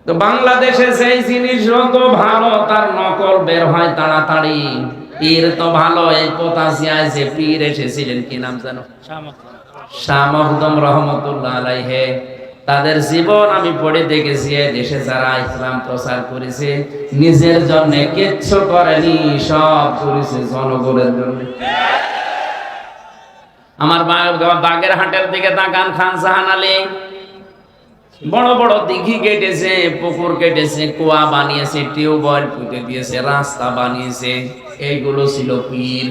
তো বাংলাদেশে সেই জিনিস যত ভালো তার নকল বের হয় তাড়াতাড়ি। পীর তো ভালো, এই পোতাসিয়ায় যে পীর এসেছিলেন, কি নাম জানো? শাহ মখদুম রহমতুল্লাহ আলাইহি। তাদের জীবন আমি পড়ে দেখেছি। দেশে যারা ইসলাম প্রচার করেছে নিজের জন্য কিচ্ছু করেনি, সব করেছে জনগণের জন্য। আমার বাগেরহাটের দিকে তাকান, খান জাহান আলী বড় বড় দিঘি কেটেছে, পুকুর কেটেছে, কুয়া বানিয়েছে, টিউবওয়েল পুঁতে দিয়েছে, রাস্তা বানিয়েছে। এইগুলো ছিল পীর।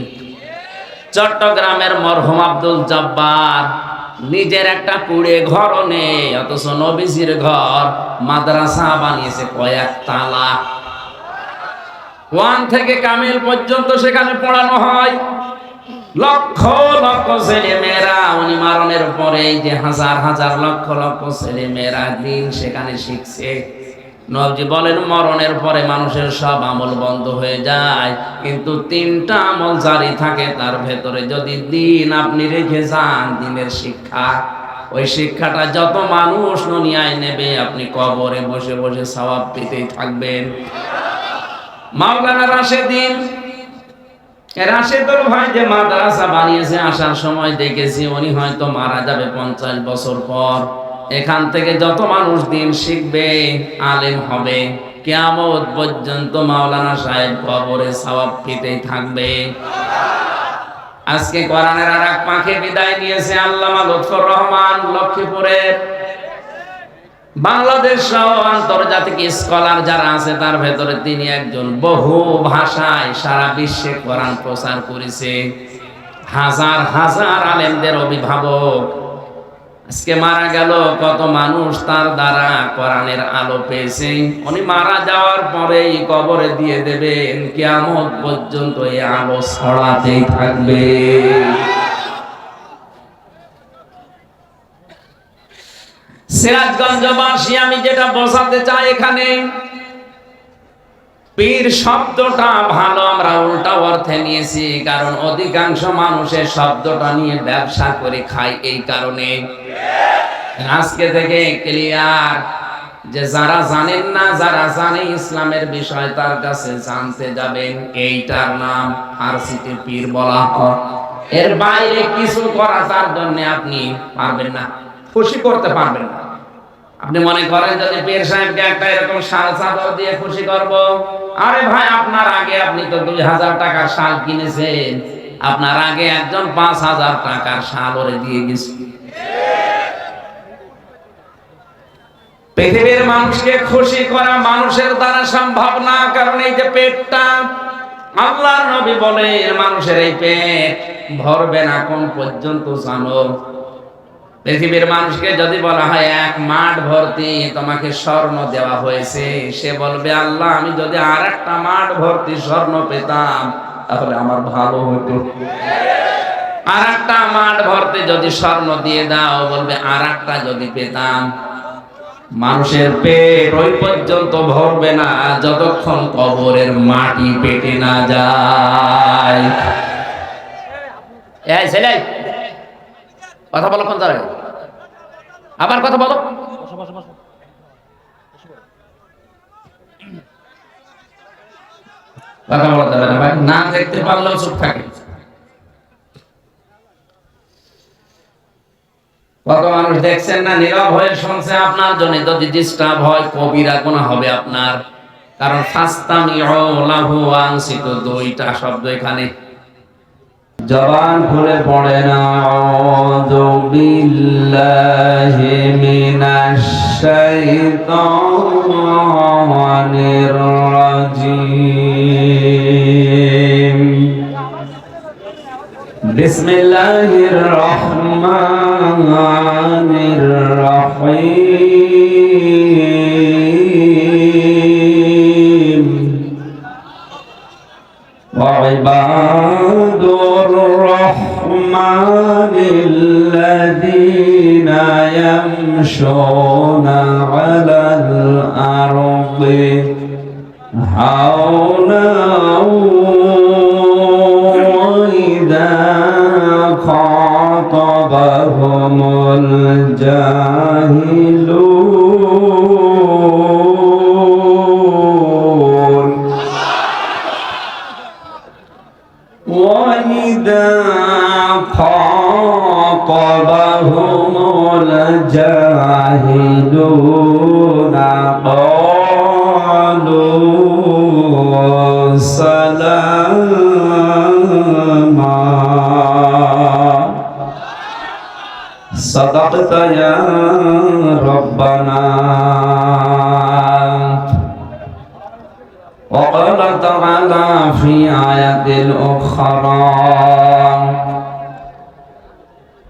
চট্টগ্রামের মরহুম আব্দুল জব্বার নিজের একটা কুড়ে ঘরও নেই, অথচ নবীজির ঘর, মাদ্রাসা বানিয়েছে কয়েক তালা। 1 থেকে কামিল পর্যন্ত সেখানে পড়ানো হয়। লক্ষ লক্ষ ছেলে মেয়েরা, উনি মারণের পরে যে হাজার হাজার লক্ষ লক্ষ ছেলে মেয়েরা দিন সেখানে শিখছে। নবজি বলেন মরণের পরে মানুষের সব আমল বন্ধ হয়ে যায়, কিন্তু 3টা আমল জারি থাকে তার ভেতরে। যদি দিন আপনি রেখে যান, দিনের শিক্ষা, ওই শিক্ষাটা যত মানুষ দুনিয়ায় নেবে, আপনি কবরে বসে বসে সওয়াব পেতেই থাকবেন। মাওলানা রাশেদুল ভাই যে মাদ্রাসা বানিয়েছে, আসার সময় দেখেছি উনি হয়তো মারা যাবে 50 বছর পর। এখান থেকে যত মানুষ দিন শিখবে, আলেম হবে, কিয়ামত পর্যন্ত মাওলানা সাহেব কবরে সওয়াব পেতেই থাকবে। আজকে কোরআনের আর এক পাখি বিদায় নিয়েছে, আল্লামা লুৎফর রহমান লক্ষ্মীপুরের। বাংলাদেশ সহ আন্তর্জাতিক স্কলার যারা আছে তার ভেতরে তিনি একজন। বহু ভাষায় সারা বিশ্বে কোরআন প্রচার করেছে, হাজার হাজার আলেমদের অভিভাবক। আজকে মারা গেল, কত মানুষ তার দ্বারা কোরআনের আলো পেয়েছে। উনি মারা যাওয়ার পরেই কবরে দিয়ে দেবেন, কিয়ামত পর্যন্ত এই আলো ছড়াতেই থাকবে। সিরাজগঞ্জবাসী, আমি যেটা বোঝাতে চাই এখানে, পীর শব্দটা ভালো আমরা উল্টা অর্থে নিয়েছি, কারণ অধিকাংশ মানুষের শব্দটা নিয়ে ব্যবসা করে খায়। এই কারণে আজকে থেকে ক্লিয়ার যে যারা জানেন না, যারা জানে ইসলামের বিষয়, তার কাছে জানতে যাবেন। এইটার নাম ফার্সিতে পীর বলা হয়। এর বাইরে কিছু করা তার জন্য আপনি পারবেন না, খুশি করতে পারবেন না। আপনি মনে করেন যদি পীর সাহেবকে একটা এরকম শাল চাদর দিয়ে খুশি করব, আরে ভাই আপনার আগে আপনি তো 2000 টাকার শাল কিনেছেন, আপনার আগে একজন 5000 টাকার শাল ওরে দিয়ে গেছে। পৃথিবীর মানুষকে খুশি করা মানুষের দ্বারা সম্ভব না, কারণ এই যে পেটটা, আল্লাহর নবী বলে মানুষের এই পেট ভরবে না কোন পর্যন্ত জানো? পৃথিবীর মানুষকে যদি বলা হয় 1 মাঠ ভর্তি তোমাকে স্বর্ণ দেওয়া হয়েছে, সে বলবে আল্লাহ আমি যদি আরেকটা মাঠ ভর্তি স্বর্ণ পেতাম তাহলে আমার ভালো হতো। আরেকটা মাঠ ভর্তি যদি স্বর্ণ দিয়ে দাও, বলবে আরেকটা যদি পেতাম। মানুষের পেট ওই পর্যন্ত ভরবে না যতক্ষণ কবরের মাটি পেটে না যায়। এই ছেলে কথা বলো, কোন জায়গায় আবার কথা বলো। কথা বলতে হবে না ভাই, না দেখতে পারলেও চুপ থাকে। কত মানুষ দেখছেন না, নীরব হয়ে শুনছে আপনার জন্য। যদি ডিস্টার্ব হয় কবিরা গুনাহ হবে আপনার, কারণ ফাস্তামিউ লাহু ওয়া আনসিতু, 2টা শব্দ এখানে। জবান খুলে পড়েন আউযু বিল্লাহি মিনাশ শাইতানির রাজিম। বিসমিল্লাহির রহমানির রহিম। ওয়াইবাদুর রহমানিল্লাযীনা ইয়ামশুনা আলাল আরদি হাওনা ওয়া ইযা খাতাবাহুমুল জাহিলুন قالوا سلاما صدقت يا ربنا وقال تعالى في آية أخرى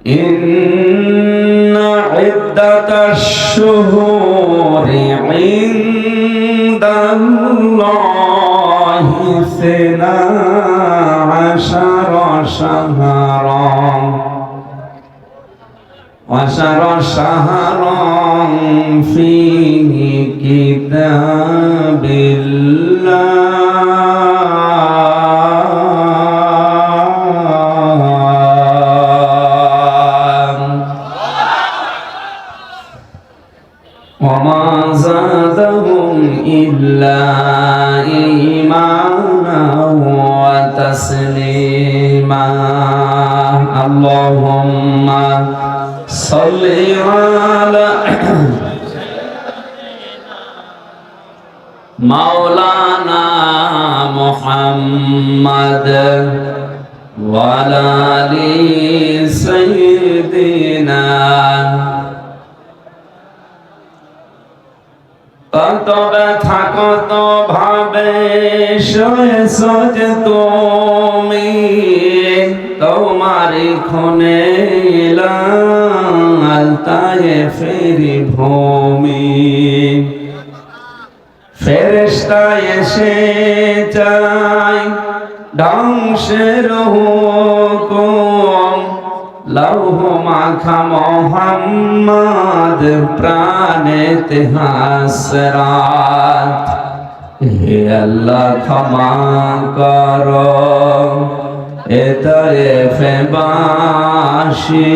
إن عدة الشهور عند الله 12 شهرا في كتاب الله وما زادهم إلا إيمانا وتسليما اللهم صل على مولانا محمد وعلى آل سيدنا কত ব্যথা কত ভাবে সয়েছ যে তুমি তোমারি খুনে লাল তায়েফের ভূমি ফেরেশতা এসে যায় ধ্বংসের হুকুম লৌহ মাখা মোহাম্মদ প্রাণেতে হাসরাত হে আল্লাহ ক্ষমা করো এ তায়েফে বাসী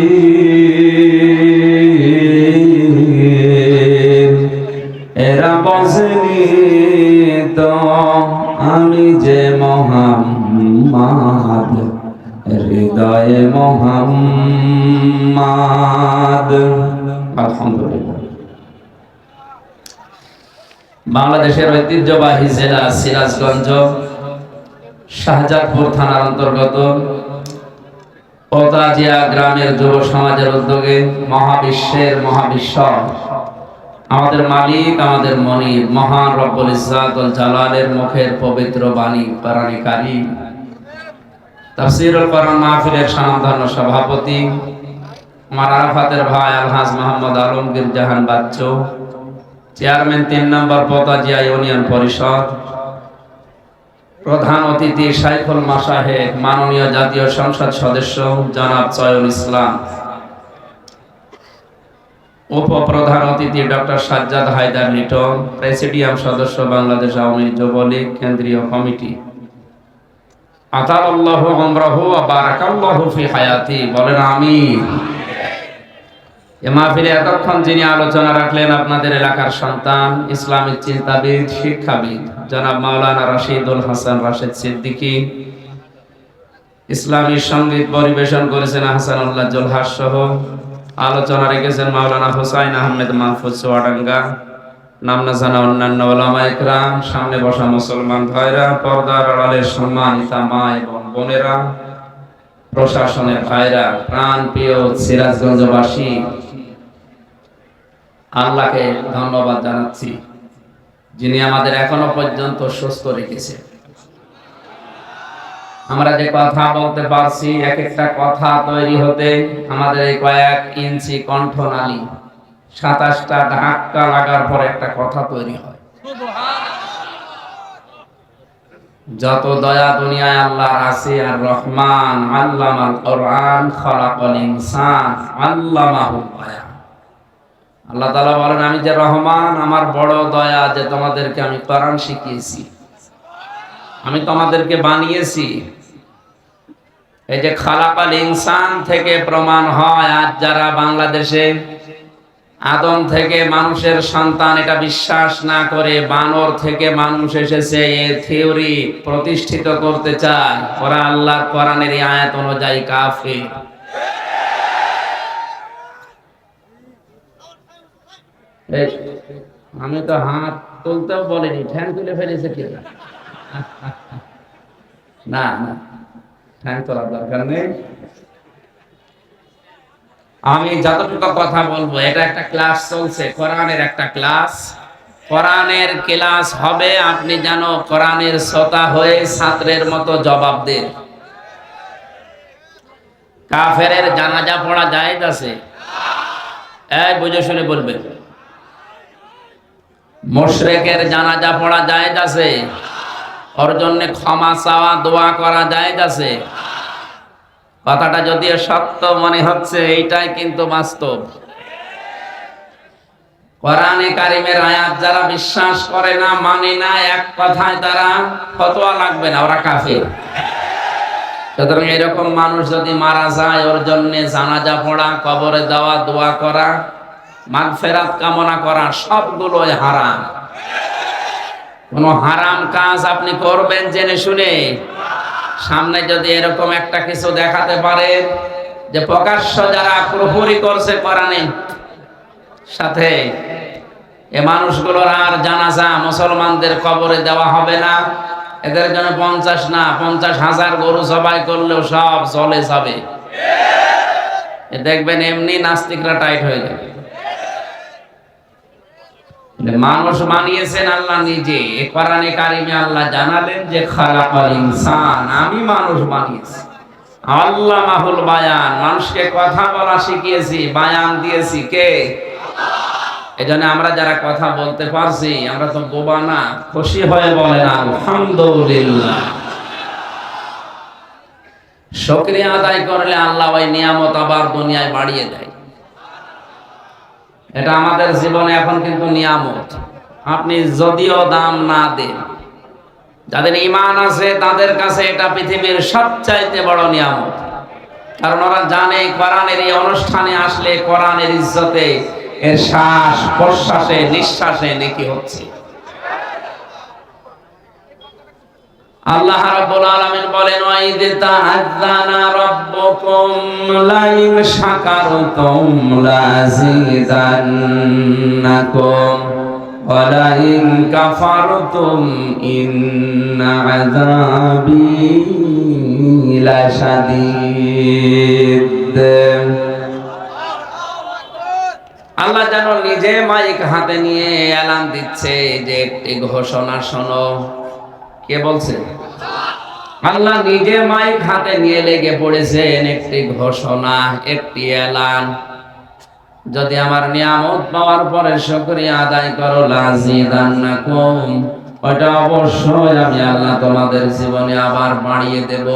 এরা বসেনি তো আমি যে মোহাম্মদ হৃদয়ে মোহাম্মদ আলহামদুলিল্লাহ। বাংলাদেশের ঐতিহ্যবাহী জেলা সিরাজগঞ্জ শাহজাদপুর থানার অন্তর্গত পোতাজিয়া গ্রামের যুব সমাজের উদ্যোগে মহাবিশ্বের মহাবিশ্ব আমাদের মালিক আমাদের মনিব মহান রব্বুল ইজ্জাতুল জালালের মুখের পবিত্র বাণী কোরআনে কারীম তাফসীরুল কোরআন মাহফিলের স্বনামধন্য সভাপতি আমার আরাফাতের ভাই আলহাজ মোহাম্মদ আলমগীর জাহান বাচ্চু, চেয়ারম্যান ৩ নম্বর পোতাজিয়া ইউনিয়ন পরিষদ, প্রধান অতিথি শাইখুল মাশায়েখ মাননীয় জাতীয় সংসদ সদস্য জনাব চয়ন ইসলাম, উপপ্রধান অতিথি ডক্টর সাজ্জাদ হায়দার লিটন, প্রেসিডিয়াম সদস্য বাংলাদেশ আওয়ামী যুবলীগ কেন্দ্রীয় কমিটি। আতালাল্লাহু উমরাহু ওয়া বারাকাল্লাহু ফি হায়াতি, বলেন আমিন। এ মাহফিলে এতক্ষণ যিনি আলোচনা রাখলেন আপনাদের এলাকার সন্তান, ইসলামিক চিন্তাবিদ, শিক্ষাবিদ জনাব মাওলানা রাশিদুল হাসান রাশেদ সিদ্দিকী। ইসলামী সঙ্গীত পরিবেশন করেছেন হাসানুল্লাহ জুলহাস সহ। আলোচনা রেখেছেন মাওলানা হুসাইন আহমেদ মাহফুজ চুয়াডাঙ্গা। নাম না জানা অন্যান্য ওলামা ইকরাম, সামনে বসা মুসলমান ভাইরা, পর্দার আড়ালের সম্মানিতা মা এবং বোনেরা, প্রশাসনের ভাইরা, প্রাণ প্রিয় সিরাজগঞ্জবাসী, আল্লাহকে ধন্যবাদ জানাচ্ছি যিনি আমাদের এখনো পর্যন্ত সুস্থ রেখেছে। আমরা যে কথা বলতে পারছি, এক একটা কথা তৈরি হতে আমাদের এই কয়েক ইঞ্চি কণ্ঠনালী 27টা ধাক্কা লাগার পর একটা কথা তৈরি হয়। যত দয়া দুনিয়ায় আল্লাহর আছে, আর রহমান আল্লামাল কোরআন খালাকাল ইনসান আল্লামাহুল বায়ান। আল্লাহ তাআলা বলেন, আমি যে রহমান, আমার বড় দয়া যে তোমাদেরকে আমি কোরআন শিখিয়েছি, আমি তোমাদেরকে বানিয়েছি। এই যে খালাকাল ইনসান থেকে প্রমাণ হয়, আজ যারা বাংলাদেশে আদম থেকে মানুষের সন্তান এটা বিশ্বাস না করে বানর থেকে মানুষ এসেছে এই থিওরি প্রতিষ্ঠিত করতে চায়, ওরা আল্লাহর কোরআনের আয়াত অনুযায়ী কাফির। আমি তো হাত তুলতেও বলিনি, ঠ্যাং তুলে ফেলেছে কি? না না, ঠ্যাং তোলার দরকার নেই। আমি যতটুকু কথা বলবো, এটা একটা ক্লাস চলছে, কোরআনের একটা ক্লাস। কোরআনের ক্লাস হবে, আপনি যেন কোরআনের শ্রোতা হয়ে ছাত্রের মতো জবাব দেন। কাফেরের জানাজা পড়া জায়েজ আছে? এই বুঝে শুনে বলবেন। মুশরিকের জানাজা পড়া জায়েজ আছে? ওর জন্য ক্ষমা চাওয়া, দোয়া করা জায়েজ আছে? কথাটা যদিও সত্য মনে হচ্ছে, এইটাই কিন্তু বাস্তব। কোরআনে কারিমের আয়াত যারা বিশ্বাস করে না, মানে না, এক কথায় তারা ফতোয়া লাগবে না, ওরা কাফের। সুতরাং এরকম মানুষ যদি মারা যায়, ওর জন্য জানাজা পড়া, কবরে দেওয়া, দোয়া করা, মাগফিরাত কামনা করা সবগুলোই হারাম। কোন হারাম কাজ আপনি করবেন জেনে শুনে, সামনে যদি এরকম একটা কিছু দেখাতে পারে যে প্রকাশ্য যারা কুফরি করছে কোরআনের সাথে, এ মানুষগুলোর আর জানাজা মুসলমানদের কবরে দেওয়া হবে না, এদের জন্য 50 না 50,000 গরু জবাই করলেও সব চলে যাবে। দেখবেন এমনি নাস্তিকরা টাইট হয়ে যাবে। মানুষ বানিয়েছেন আল্লাহ নিজে। কোরআনে কারিমে আল্লাহ জানালেন যে খালাকাল ইনসান, আমি মানুষ বানিয়েছি। আল্লামাহুল বায়ান, মানুষকে কথা বলা শিখিয়েছি, বায়ান দিয়েছি কে? এজন্য আমরা যারা কথা বলতে পারছি, আমরা তো বোবা না, খুশি হয়ে বলেন আলহামদুলিল্লাহ। শুকরিয়া আদায় করলে আল্লাহ ওই নিয়ামত আবার দুনিয়ায় বাড়িয়ে দেয়। এটা আমাদের জীবনে এখন কিন্তু নিয়ামত। আপনি যদিও দাম না দেন, যাদের ঈমান আছে তাদের কাছে এটা পৃথিবীর সবচাইতে বড় নিয়ামত। কারণ ওরা জানে কোরআনের এই অনুষ্ঠানে আসলে কোরআনের ইজ্জতে, এর শ্বাস প্রশ্বাসে নিঃশ্বাসে নেকি হচ্ছে। আল্লাহ রাব্বুল আলামিন বলেন, ওয়াইদ তাআযানা রাব্বুকুম লাইন শাকারতুম লাযীদান্নাকুম ওয়া লাইন কাফারতুম ইন্না আযাবি লাশাদীদ। আল্লাহ যেন নিজে মাইক হাতে নিয়ে এলান দিচ্ছে যে একটি ঘোষণা শোনো। কে বলছে? আল্লাহ নিজে মাইক হাতে নিয়ে লেগে পড়েছেন, একটি ঘোষণা, একটি এলান। যদি আমার নিয়ামত পাওয়ার পরে শুকরিয়া আদায় করো, লাযীদান্নাকুম, ওটা অবশ্যই আমি আল্লাহ তোমাদের জীবনে আবার বাড়িয়ে দেব।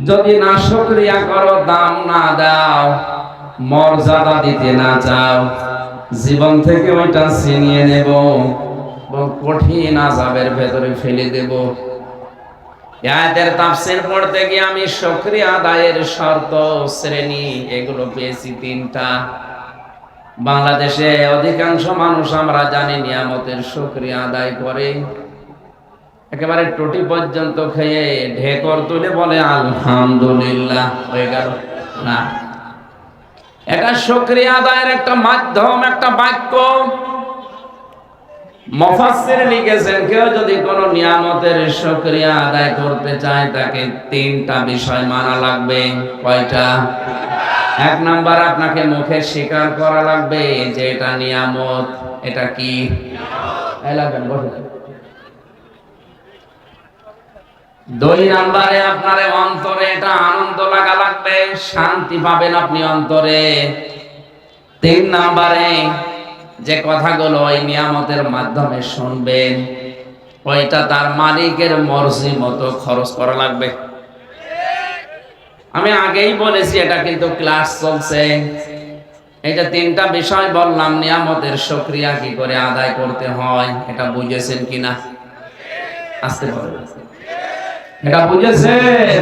যদি না শুকরিয়া করো, দাম না দাও, মর্যাদা দিতে না চাও, জীবন থেকে ওইটা ছিনিয়ে নেব, কঠিন আযাবের ভেতরে ফেলে দেব। আয়াতের তাফসীর পড়তে গিয়ে আমি শুকরিয়া আদায়ের শর্ত, শ্রেণী, এগুলো পেয়েছি 3টা। বাংলাদেশে অধিকাংশ মানুষ আমরা জানি নিয়ামতের শুকরিয়া আদায় করে, একেবারে টুটি পর্যন্ত খেয়ে ঢেকর তুলে বলে আলহামদুলিল্লাহ, হয়ে গেল না। এটা শুকরিয়া আদায়ের একটা মাধ্যম, একটা বাক্য। মুফাসসির লিখেছেন, কেউ যদি কোনো নিয়ামতের শুকরিয়া আদায় করতে চায়, তাকে 3টা বিষয় মানা লাগবে। কয়টা? 1 নাম্বার, আপনাকে মুখে স্বীকার করা লাগবে যে এটা নিয়ামত। এটা কি? নিয়ামত। 2 নাম্বারে আপনার অন্তরে এটা আনন্দ লাগা লাগবে, শান্তি পাবেন আপনি অন্তরে। 3 নাম্বারে যে কথাগুলো ওই নিয়ামতের মাধ্যমে শুনবেন, ওইটা তার মালিকের মর্জি মতো খরচ করা লাগবে। আমি আগেই বলেছি, এটা কিন্তু ক্লাস চলছে। এই যে 3টা বিষয় বললাম, নিয়ামতের শুকরিয়া কি করে আদায় করতে হয়, এটা বুঝেছেন কিনা? আসতে বলেন, এটা বুঝেছেন?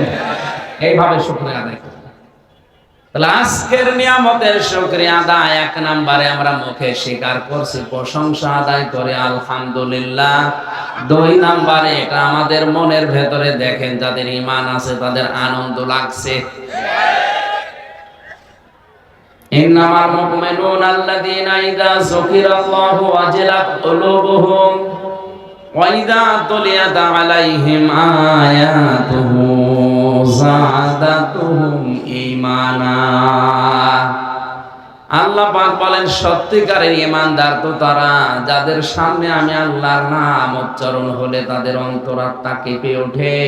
এইভাবে শুকরিয়া আদায় করতে। তাহলে আজকের নিয়ামতের শুকরিয়া আদায় 1 নম্বরে আমরা মুখে স্বীকার করছি, প্রশংসা আদায় করে আলহামদুলিল্লাহ। 2 নম্বরে এটা আমাদের মনের ভেতরে, দেখেন যাদের ঈমান আছে তাদের আনন্দ লাগছে। ইন্নামাল মুমিনুনা আল্লাযীনা ইযা যুকিরাল্লাহু ওয়াজিলাত কুলুবুহুম ওয়া ইযা তুলিয়াত আলাইহিম আয়াতুহু যাদাতুহুম ঈমানা। আল্লাহ পাক বলেন, সত্যিকারের ঈমানদার তো তারা যাদের সামনে আমি আল্লাহর নাম উচ্চারণ হলে তাদের অন্তরাত্মা কেঁপে ওঠে,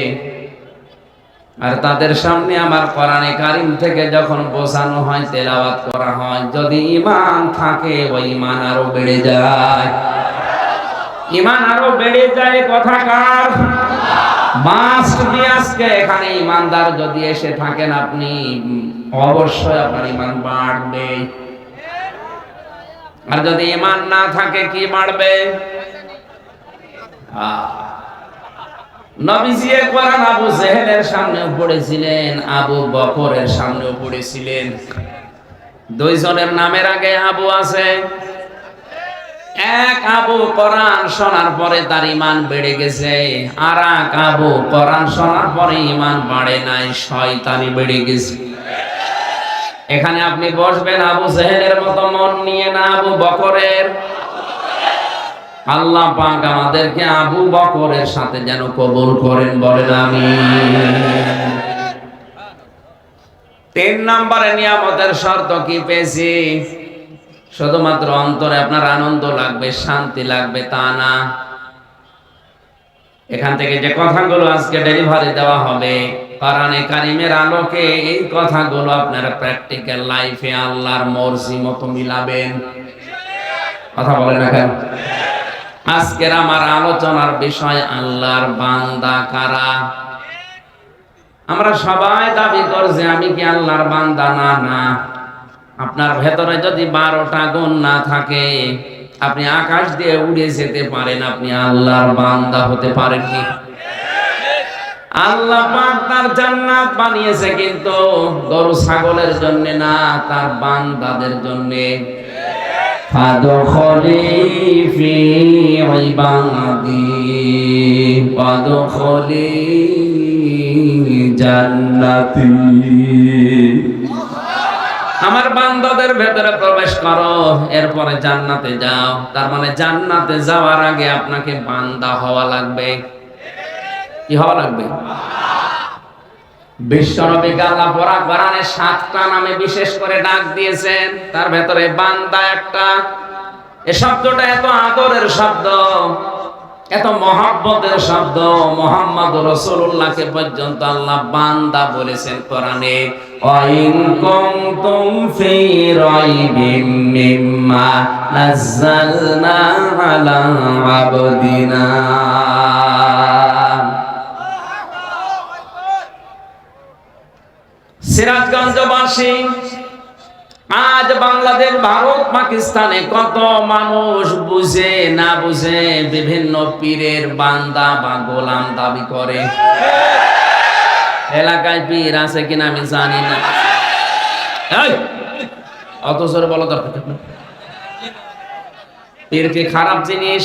আর তাদের সামনে আমার কোরআনে কারীম থেকে যখন বোঝানো হয়, তেলাওয়াত করা হয়, যদি ঈমান থাকে ওই ঈমান আরো বেড়ে যায়। ঈমান আরো বেড়ে যায় কথা কার? Must be. আজকে এখানে ঈমানদার যদি এসে থাকেন আপনি, অবশ্যই আপনার ঈমান বাড়বে। আর যদি ঈমান না থাকে, কি বাড়বে? নবীজি একবার আবু জেহেলের সামনেও পড়েছিলেন, আবু বকরের সামনেও পড়েছিলেন। দুইজনের নামের আগে আবু আছে। এক আবু কোরআন শোনার পরে তার ঈমান বেড়ে গেছে, আর এক আবু কোরআন শোনার পরে ঈমান বাড়ে নাই, শয়তানি বেড়ে গেছে। এখানে আপনি বসবেন আবু জেহেলের মতো মন নিয়ে না, আবু বকরের। আল্লাহ পাক আমাদেরকে আবু বকরের সাথে যেন কবুল করেন, বলেন আমিন। 3 নম্বরে নিয়ামতের শর্ত কি পেয়েছি? শুধুমাত্র অন্তরে আপনার আনন্দ লাগবে, শান্তি লাগবে তা না। এখান থেকে যে কথাগুলো আজকে ডেলিভারি দেওয়া হবে কোরআনে কারীমের আলোকে, এই কথাগুলো আপনারা প্র্যাকটিক্যাল লাইফে আল্লাহর মর্জি মতো মিলাবেন। কথা বলেন না কেন? আজকের আমার আলোচনার বিষয় আল্লাহর বান্দা কারা। আমরা সবাই দাবি করছি আমি কি আল্লাহর বান্দা? না না। আপনার ভেতরে যদি 12টা গুণ না থাকে, আপনি আকাশ দিয়ে উড়ে যেতে পারেন, আপনি আল্লাহর বান্দা হতে পারেন কি? আল্লাহ পাক তার জান্নাত বানিয়েছে কিন্তু গরু ছাগলের জন্য না, তার বান্দাদের জন্য। ফাদখুলি ফি ইবাদি ফাদখুলি জান্নাতি। আমার বান্দাদের ভেতরে প্রবেশ করো, এরপরে জান্নাতে যাও। তার মানে জান্নাতে যাওয়ার আগে আপনাকে বান্দা হওয়া লাগবে। কি হওয়া লাগবে? বিশ্বনবীকে আল্লাহ পরা কোরআনে 7টা নামে বিশেষ করে ডাক দিয়েছেন, তার ভেতরে বান্দা একটা। এই শব্দটা এত আদরের শব্দ, এত মহব্বতের শব্দ। মুহাম্মদ রাসূলুল্লাহকে পর্যন্ত আল্লাহ বান্দা বলেছেন কোরআনে। ওয়াইন কুনতুম ফি রাইবিম মিম্মা নাযালনা আলা আবদিনা। সিরাজগঞ্জবাসী, আজ বাংলাদেশ, ভারত, পাকিস্তানে কত মানুষ বুঝে না বুঝে বিভিন্ন পীরের বান্দা বা গোলাম দাবি করে। এলাকায় পীর আছে কিনা আমি জানি না, অত জোরে বলো দরকার। পীর কি খারাপ জিনিস?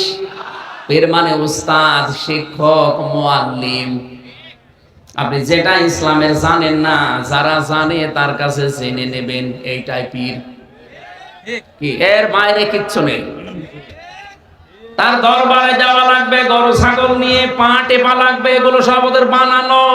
পীর মানে উস্তাদ, শিক্ষক, মুআল্লিম। আপনি যেটা ইসলামের জানেন না, যারা জানে তার কাছে জেনে নেবেন, এইটাই পীর। কি এর বাইরে কিচ্ছু নেই। তার দরবারে যাওয়া লাগবে, গরু ছাগল নিয়ে পা টেপা লাগবে, এগুলো সব ওদের বানানো।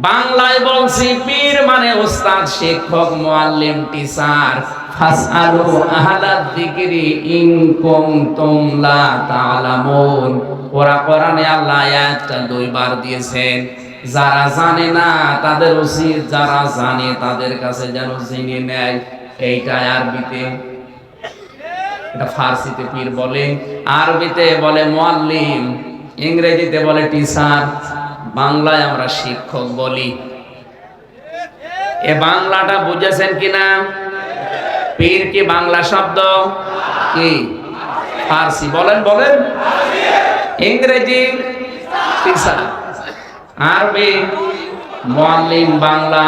বাংলায় বলছি, পীর মানে উস্তাদ, শিক্ষক, মুআল্লিম, টিচার। ফাসআলু আহলাদ যিকরি ইন কুনতুম লা তা'লামুন। কোরআনে আল্লাহ আয়াতটা 2 বার দিয়েছেন। যারা জানে না তাদের উচিত যারা জানে তাদের কাছে যেন জেনে নেয়। এইটা আরবিতে, এটা ফার্সিতে পীর বলে, আরবিতে বলে মুআল্লিম, ইংরেজিতে বলে টিচার, বাংলায় আমরা শিক্ষক বলি। এ বাংলাটা বুঝেছেন কিনা? পীর কি বাংলা শব্দ? কি ফার্সি? বলেন বলেন। ইংরেজি টিচার, আরবি মুআল্লিম, বাংলা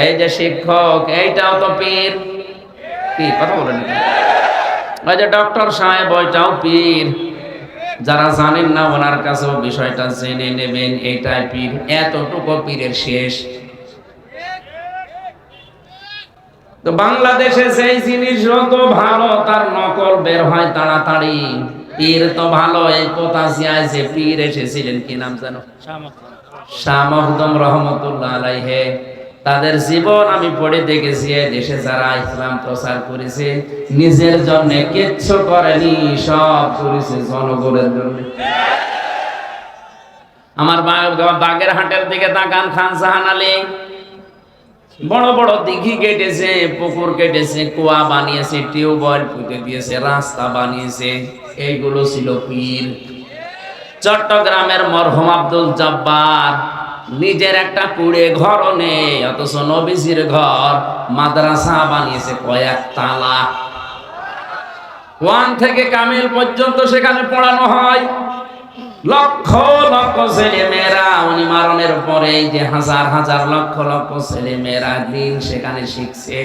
এই যে শিক্ষক, এইটাও তো পীর। কি কথা বলেন? ওই যে ডক্টর সাহেব, ওইটাও পীর। যারা জানেন না ওনার কাছেও বিষয়টা জেনে নেবেন, এইটাই পীর। এতটুকু পীরের শেষ। তো বাংলাদেশে সেই জিনিস যত ভালো তার নকল বের হয় তাড়াতাড়ি। পীর তো ভালো, এই পতাশিয়ায় যে পীর এসেছিলেন, কি নাম জানো? শাহ মখদুম রহমতুল্লাহ আলাইহি। তাদের জীবন আমি পড়ে দেখেছি। দেশে যারা ইসলাম প্রচার করেছে নিজের জন্য কিচ্ছু করেনি, সব করেছে জনগণের জন্য। আমার বাগেরহাটের দিকে তাকান, খান জাহান আলী বড় বড় দিঘি কেটেছে, পুকুর কেটেছে, কুয়া বানিয়েছে, টিউবওয়েল পুঁতে দিয়েছে, রাস্তা বানিয়েছে। এইগুলো ছিল পীর। চট্টগ্রামের মরহুম আব্দুল জব্বার নিজের একটা কুড়ে ঘর নেই, অথচ নবীজির ঘর, মাদ্রাসা বানিয়েছে কয়েক তালা। 1 থেকে কামিল পর্যন্ত সেখানে পড়ানো হয়। লক্ষ লক্ষ ছেলে মেয়েরা, উনি মারণের পরে যে হাজার হাজার লক্ষ লক্ষ ছেলে মেয়েরা দিন সেখানে শিখছে।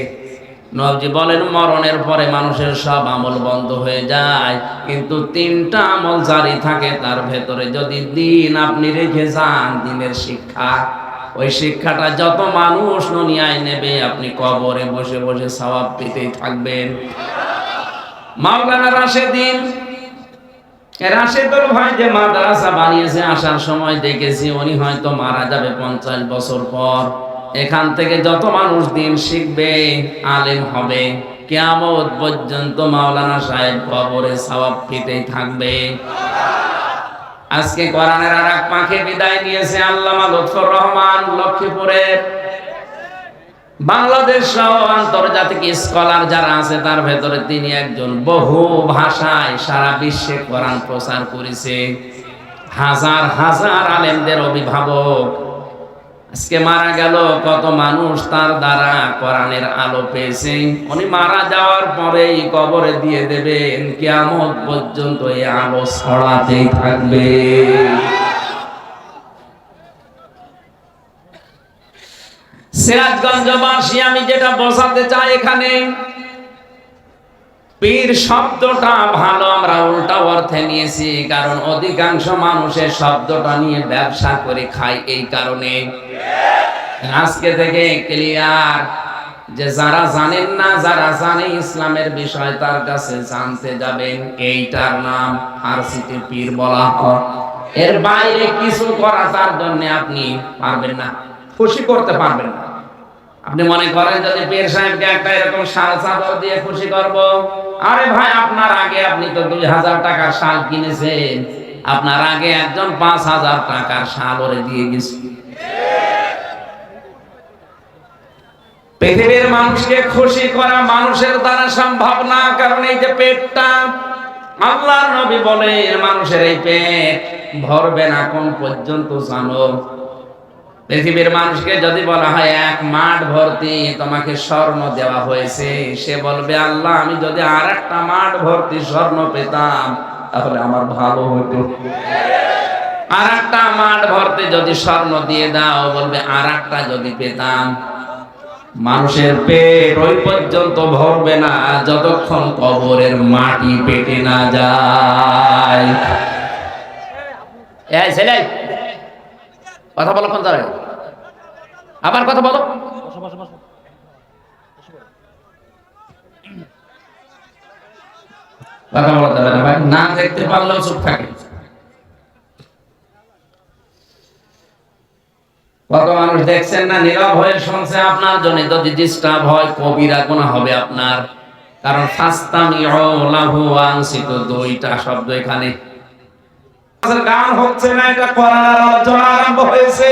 নবজি বলেন মরণের পরে মানুষের সব আমল বন্ধ হয়ে যায়, কিন্তু 3টা আমল জারি থাকে তার ভেতরে। যদি দিন আপনি রেখে যান, দিনের শিক্ষা, ওই শিক্ষাটা যত মানুষ দুনিয়ায় নেবে, আপনি কবরে বসে বসে সওয়াব পেতেই থাকবেন। মাওলানা রাশেদুল ভাই যে মাদ্রাসা বানিয়েছে, আসার সময় দেখেছি উনি হয়তো মারা যাবে 50 বছর পর। এখান থেকে যত মানুষ দিন শিখবে, আলেম হবে, কিয়ামত পর্যন্ত মাওলানা সাহেব কবরে সওয়াব পেতেই থাকবে। আজকে কোরআনের আর এক পাখি বিদায় নিয়েছে, আল্লামা লুৎফর রহমান লক্ষ্মীপুরের। বাংলাদেশ সহ আন্তর্জাতিক স্কলার যারা আছে তার ভেতরে তিনি একজন। বহু ভাষায় সারা বিশ্বে কোরআন প্রচার করেছে, হাজার হাজার আলেমদের অভিভাবক। আজকে মারা গেল, কত মানুষ তার দ্বারা কোরআনের আলো পেয়েছে। উনি মারা যাওয়ার পরেই কবরে দিয়ে দেবেন, কিয়ামত পর্যন্ত এই আলো ছড়াতেই থাকবে। সিরাজগঞ্জবাসী, আমি যেটা বোঝাতে চাই এখানে, পীর শব্দটা ভালো আমরা উল্টা অর্থে নিয়েছি, কারণ অধিকাংশ মানুষের শব্দটা নিয়ে ব্যবসা করে খায়। এই কারণে আজকে থেকে ক্লিয়ার যে যারা জানেন না, যারা জানে ইসলামের বিষয়, তার কাছে জানতে যাবেন। এইটার নাম ফার্সিতে পীর বলা হয়। এর বাইরে কিছু করা তার জন্য আপনি পারবেন না, খুশি করতে পারবেন না। আপনি মনে করেন যদি পীর সাহেবকে একটা এরকম শাল চাদর দিয়ে খুশি করব, আরে ভাই আপনার আগে আপনি তো 2000 টাকার শাল কিনেছেন, আপনার আগে একজন 5000 টাকার শাল ওরে দিয়ে গেছে। পৃথিবীর মানুষকে খুশি করা মানুষের দ্বারা সম্ভব না, কারণ এই যে পেটটা, আল্লাহর নবী বলেন মানুষের এই পেট ভরবে না কোন পর্যন্ত জানো? পৃথিবীর মানুষকে যদি বলা হয় 1 মাঠ ভর্তি তোমাকে স্বর্ণ দেওয়া হয়েছে, সে বলবে আল্লাহ আমি যদি আরেকটা মাঠ ভর্তি স্বর্ণ পেতাম তাহলে আমার ভালো হতো। আরেকটা মাঠ ভর্তি যদি স্বর্ণ দিয়ে দাও, বলবে আরেকটা যদি পেতাম। মানুষের পেট ওই পর্যন্ত ভরবে না যতক্ষণ কবরের মাটি পেটে না যায়। এই ছেলে কথা বলো, কোন জায়গায় আবার কথা বলো। কথা বলতে হবে না ভাই, না দেখতে পারলেও চুপ থাকে। কত মানুষ দেখছেন না, নীরব হয়ে শুনছে আপনার জন্য। যদি ডিস্টার্ব হয় কবিরা গুনাহ হবে আপনার, কারণ ফাস্তামিউ লাহু ওয়ানসিতু, 2টা শব্দ এখানে। গান হচ্ছে না, এটা কোরআনের আলোচনা আরম্ভ হয়েছে।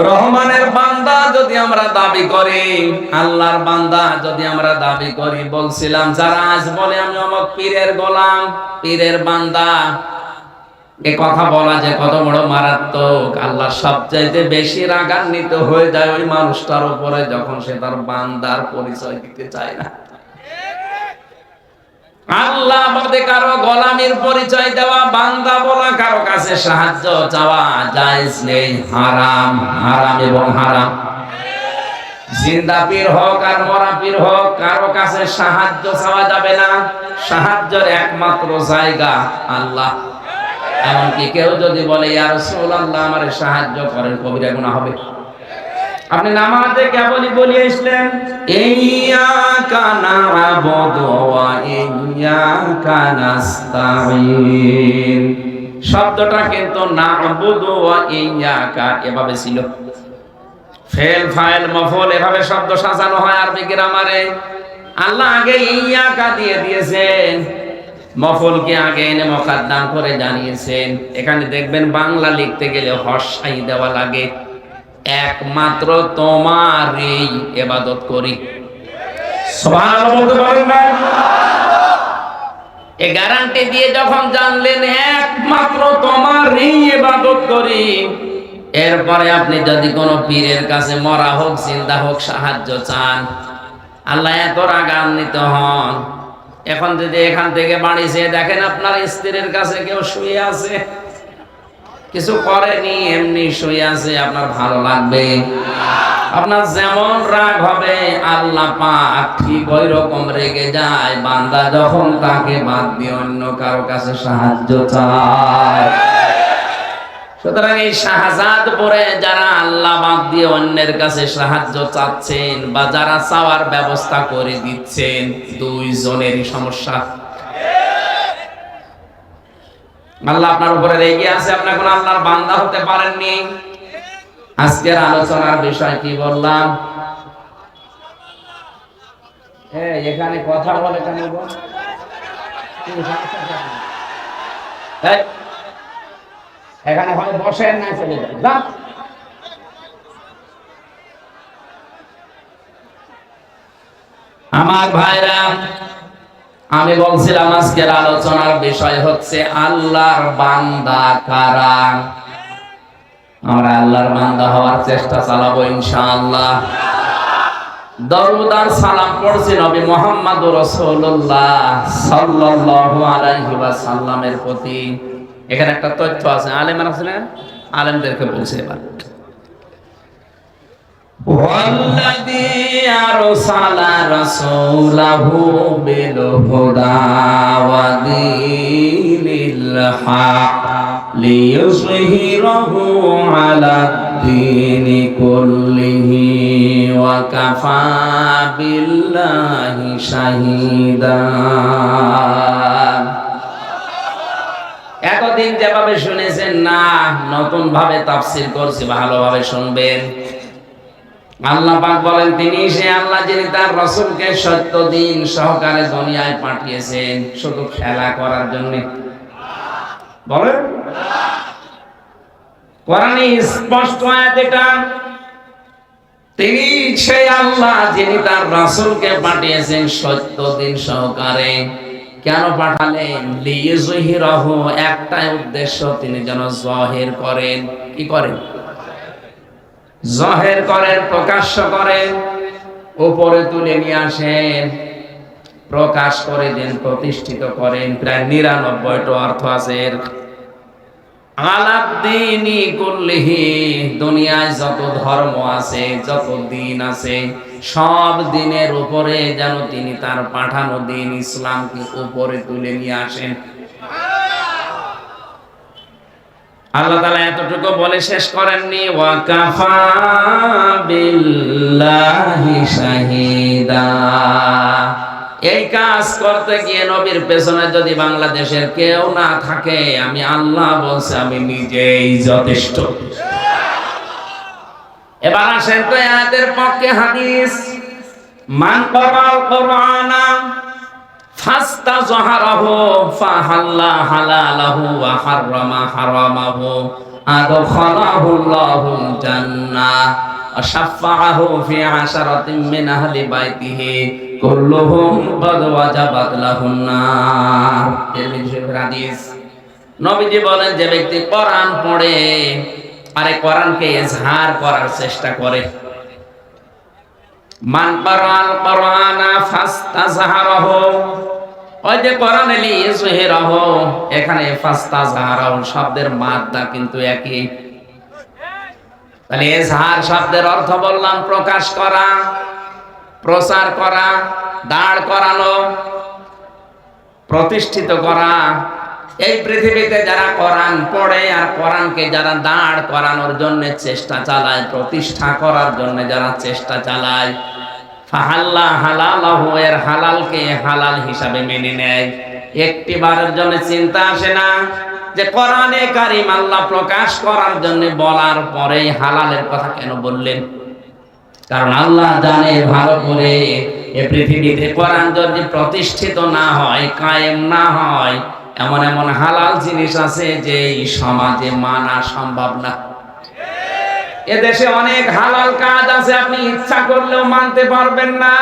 রহমানের বান্দা যদি আমরা দাবি করি, আল্লাহর বান্দা যদি আমরা দাবি করি, বলছিলাম যারা আজ বলে আমি অমুক পীরের গোলাম, পীরের বান্দা, এ কথা বলা যে কত বড় মারাত্মক। আল্লাহ সবচাইতে বেশি রাগান্বিত হয়ে যায় ওই মানুষটার উপরে যখন সে তার বান্দার পরিচয় দিতে চায় না। আল্লাহ বাদে কারো গোলামির পরিচয় দেওয়া, বান্দা বলা, কারো কাছে সাহায্য চাওয়া জায়েজ নেই, হারাম। হারাম এবং হারাম। জিন্দা পীর হোক আর মরা পীর হোক, কারো কাছে সাহায্য চাওয়া যাবে না। সাহায্যের একমাত্র জায়গা আল্লাহ। এমনকি কেউ যদি বলে ইয়া রাসূলুল্লাহ আমারে সাহায্য করেন, কবিরা গুনাহ হবে। আপনি নামাজে কেবলই বলে আসলেন ইয়্যাকা না'বুদু ওয়া ইয়্যাকা নাস্তাঈন। শব্দটা কিন্তু না'বুদু ওয়া ইয়্যাকা এভাবে ছিল। ফেল ফাইল মফল এভাবে শব্দ সাজানো হয় আরবি গ্রামারে। আল্লাহ আগে ইয়্যাকা দিয়ে দিয়েছেন, মফলকে আগে এনে মুকদ্দাম করে জানিয়েছেন। এখানে দেখবেন বাংলা লিখতে গেলে হর্ষাই দেওয়া লাগে। একমাত্র তোমারই ইবাদত করি। সুবহানাল্লাহ বলতে পারেন না? এই গ্যারান্টি দিয়ে যখন জানলেন একমাত্র তোমারই ইবাদত করি, এরপরে আপনি যদি কোনো পীরের কাছে মরা হোক জিন্দা হোক সাহায্য চান, আল্লাহ এত রাগান্বিত হন। এখন যদি এখান থেকে বাড়ি যেয়ে দেখেন আপনার স্ত্রীর কাছে কেউ শুয়ে আছে, কিছু করেনি, এমনি শুয়ে আছে, আপনার ভালো লাগবে? আপনার যেমন রাগ হবে আল্লাহ পাক ঠিক ওই রকম রেগে যায় বান্দা যখন তাকে বাদ দিয়ে অন্য কারো কাছে সাহায্য চায়। সুতরাং এই শাহজাদপুরে যারা আল্লাহ বাদ দিয়ে অন্যের কাছে সাহায্য চাচ্ছেন বা যারা চাওয়ার ব্যবস্থা করে দিচ্ছেন, দুইজনেরই সমস্যা। আল্লাহ আপনার উপরে রেগে আছে, আপনি এখন আল্লাহর বান্দা হতে পারেননি। আজকের আলোচনার বিষয় কি বললাম? এখানে কথা বলে কেন? এখানে হয় বসেন না চলে যান। আমার ভাইরা, আমি বলছিলাম আজকের আলোচনার বিষয় হচ্ছে আল্লাহর বান্দা কারা। আমরা আল্লাহর বান্দা হওয়ার চেষ্টা চালাবো ইনশাআল্লাহ। দরুদ আর সালাম পড়ছি নবী মুহাম্মদুর রাসূলুল্লাহ সাল্লাল্লাহু আলাইহি ওয়াসাল্লামের প্রতি। এখানে একটা তথ্য আছে, আলেমরা আছে না, আলেমদেরকে বলছে এবার ওয়াল্লাযী আরসালা রাসূলাহু বিল হুদা ওয়া দীনিল হক লিইয়ুযহিরাহু আলাদ-দীনি কুল্লিহি ওয়া কাফা বিল্লাহি শাহীদা। এতদিন যেভাবে শুনেছেন না, নতুন ভাবে তাফসীর করছি, ভালোভাবে শুনবেন। আল্লাহ পাক বলেন তিনি সে আল্লাহ যিনি তার রাসূলকে সত্য দিন সহকারে দুনিয়ায় পাঠিয়েছেন শুধু খেলা করার জন্য। বলেন কোরআনে স্পষ্ট আয়াত এটা, তিনি সেই আল্লাহ যিনি তার রাসূলকে পাঠিয়েছেন সত্য দিন সহকারে। কেন পাঠালেন? লিইয়ুযহিরাহু, একটাই উদ্দেশ্য, তিনি যেন জাহির করেন। কি করেন? জাহির করেন, প্রকাশ্য করেন, উপরে তুলে নিয়ে আসেন, প্রকাশ করে দেন, প্রতিষ্ঠিত করেন। প্রায় ৯৯টা অর্থ আছে। আলাদ-দীনি কুল্লিহি, দুনিয়ায় যত ধর্ম আছে, যত দিন আছে, সব দিনের উপরে যেন তিনি তার পাঠানো দিন ইসলামকে উপরে তুলে নিয়ে আসেন। আল্লাহ তাআলা এতটুকু বলে শেষ করেননি, ওয়া কাফা বিল্লাহি শাহীদা। এই কাজ করতে গিয়ে নবীর পেছনে যদি বাংলাদেশের কেউ না থাকে, আমি আল্লাহ বলছি আমি নিজেই যথেষ্ট। এবার আসেন তো আয়াতের পক্ষে হাদিস। মান ক্বারাল কুরআনা ফাস্তাযহারাহু ফাহাল্লা হালালাহু ওয়া হাররামা হারামাহু আদখালাহুল্লাহুল জান্নাহ ওয়া শাফাআহু ফি আশারাতিন মিন আহলি বাইতিহি কুল্লুহুম ক্বাদ ওয়াজাবাত লাহুন নার। তিরমিজি শরীফের হাদিস। নবীজি বলেন যে ব্যক্তি কোরআন পড়ে আরে কোরআনকে ইজহার করার চেষ্টা করে, মান ক্বারাল কুরআনা ফাস্তাযহারাহু, ওই যে কোরআনে লিইয়ুযহিরাহু, এখানে ফাস্তাযহারাহু শব্দের মাত্রা কিন্তু একই। তাহলে ইজহার শব্দের অর্থ বললাম প্রকাশ করা, প্রচার করা, দাঁড় করানো, প্রতিষ্ঠিত করা। এই পৃথিবীতে যারা কোরআন পড়ে আর কোরআনকে যারা দাঁড় করানোর জন্য চেষ্টা চালায়, প্রতিষ্ঠা করার জন্য যারা চেষ্টা চালায়, ফাহাল্লা হালালাহু, এর হালালকে হালাল হিসাবে মেনে নেয়, একটি বারের জন্য চিন্তা আসে না যে কোরআনে কারীম আল্লাহ প্রকাশ করার জন্য বলার পরে হালালের কথা কেন বললেন? কারণ আল্লাহ জানে ভালো করে এই পৃথিবীতে কোরআন যদি প্রতিষ্ঠিত না হয়, কায়েম না হয়, এমন এমন হালাল জিনিস আছে যে এই সমাজে মানা সম্ভব না। এদেশে অনেক হালাল কাজ আছে, আপনি ইচ্ছা করলেও মানতে পারবেন না।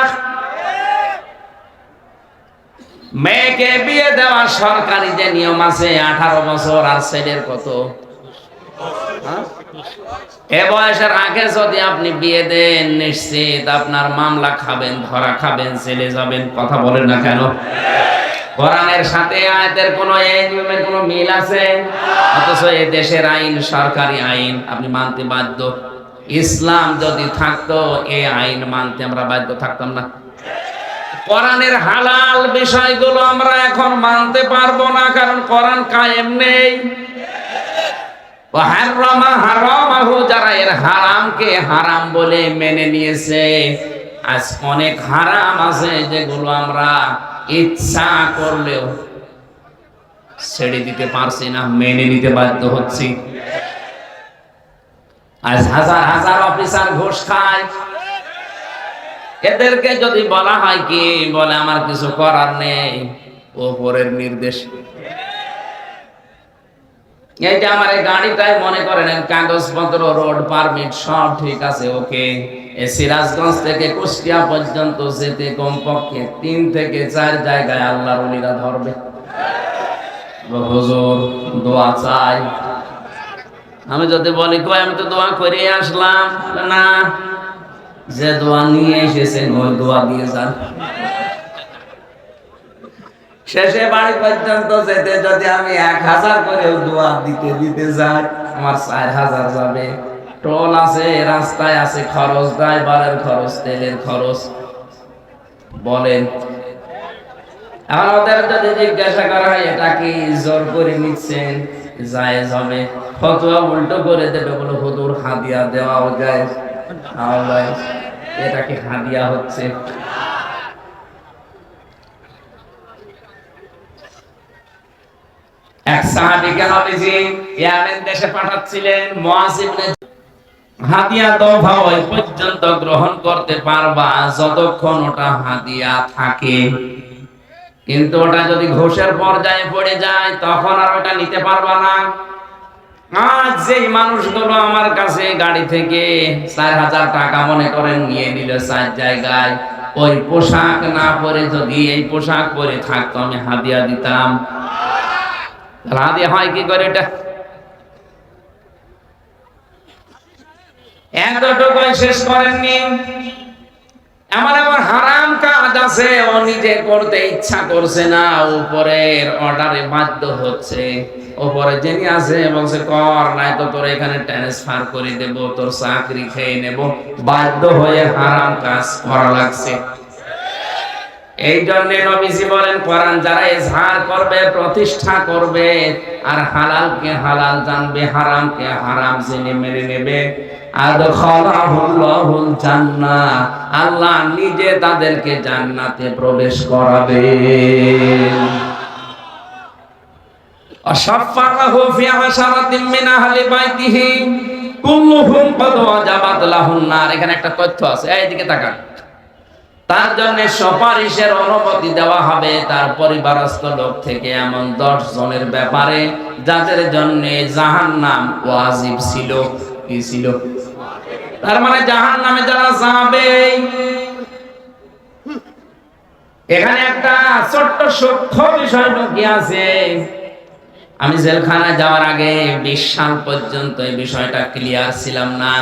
মেয়েকে বিয়ে দেওয়া সরকারি যে নিয়ম আছে, 18 বছর, আর ছেলের কত, এ বয়সের আগে যদি আপনি বিয়ে দেন, নিশ্চিত আপনার মামলা খাবেন, ধরা খাবেন, জেলে যাবেন। কথা বলেন না কেন? কোরআনের সাথে আয়াতের কোন এই নিয়মের কোন মিল আছে? অথচ এই দেশের আইন সরকারি আইন, আপনি মানতে বাধ্য। ইসলাম যদি থাকতো এই আইন মানতে আমরা বাধ্য থাকতাম না। কোরআনের হালাল বিষয়গুলো আমরা এখন মানতে পারবো না, কারণ কোরআন কায়েম নেই। হারামা হারামাহু, যারা এর হারামকে হারাম বলে মেনে নিয়েছে, আজ অনেক হারাম আছে যেগুলো আমরা ইচ্ছা করলেও ছেড়ে দিতে পারছি না, মেনে নিতে বাধ্য হচ্ছি। আজ হাজার হাজার অফিসার ঘুষ খায়, এদেরকে যদি বলা হয় কি বলে, আমার কিছু করার নেই, ওপরের নির্দেশ। এই যে আমার এই গাড়িটাই মনে করেন কাগজপত্র, রোড পারমিট সব ঠিক আছে, ওকে, সিরাজগঞ্জ থেকে কুষ্টিয়া পর্যন্ত যেতে কমপক্ষে 3 থেকে 4 জায়গায় আল্লাহর ওলিরা ধরবে। হুজুর দোয়া চাই, আমি যদি বলি কই আমি তো দোয়া করে আসলাম, না, যে দোয়া নিয়ে এসেছেন ওই দোয়া দিয়ে যান। শেষে বাড়ি পর্যন্ত যেতে যদি আমি 1000 করে দোয়া দিতে দিতে যাই, আমার 4000 যাবে। টোল আছে, রাস্তায় আছে খরচ, ড্রাইভারের খরচ, তেলের খরচ। বলেন, এখন ওদের যদি জিজ্ঞাসা করা হয় এটা কি জোর করে নিচ্ছেন, জায়েজ হবে? ফতোয়া উল্টো করে দেবে, বলে হুজুর হাদিয়া দেওয়াও যায়, এটা কি হাদিয়া হচ্ছে? এক সাহাবীকে নবীজি ইয়ামেন দেশে পাঠাচ্ছিলেন, মুআজ ইবনে, হাদিয়া দফা ওই পর্যন্ত গ্রহণ করতে পারবা যতক্ষণ ওটা হাদিয়া থাকে, কিন্তু ওটা যদি ঘোষের পর্যায়ে পড়ে যায় তখন আর ওটা নিতে পারবা না। আজ যে মানুষগুলো আমার কাছে গাড়ি থেকে 4000 টাকা মনে করেন নিয়ে নিল 4 জায়গায়, ওই পোশাক না পরে যদি এই পোশাক পরে থাকতো, আমি হাদিয়া দিতাম। হাদিয়া হয় কি করে? এটা এতটুকু শেষ করেননি, এমন এমন হারাম কাজ আছে ও নিজে করতে ইচ্ছা করছে না, উপরের অর্ডারে বাধ্য হচ্ছে। উপরে যিনি আছে বলছে কর, নাই তো তোর এখানে ট্রান্সফার করে দেব, তোর চাকরি খেয়ে নেব, বাধ্য হয়ে হারাম কাজ করা লাগছে। এই জন্য নবীজি বলেন, কোরআন যারা ইজহার করবে, প্রতিষ্ঠা করবে, আর হালালকে হালাল জানবে, হারামকে হারাম জেনে মেনে নেবে, আদখালাহুল্লাহুল জান্নাহ, আল্লাহ নিজে তাদেরকে জান্নাতে প্রবেশ করাবেন। আশাফারাহু ফি আশারাতিন মিন আহলি বাইতিহি কুল্লুহুম ক্বাদ ওয়াজাবাত লাহুন নার। এখানে একটা তথ্য আছে, এইদিকে তাকান। তার জন্য সুপারিশের অনুমতি দেওয়া হবে তার পরিবারস্থ লোক থেকে এমন 10 জনের ব্যাপারে যাদের জন্য জাহান্নাম ওয়াজিব ছিল। কি ছিল? তার মানে জাহান্নামে যারা যাবে। এখানে একটা ছোট্ট সূক্ষ্ম বিষয় লুকিয়ে আছে। আমি জেলখানায় যাওয়ার আগে 20 সাল পর্যন্ত এই বিষয়টা ক্লিয়ার ছিলাম না।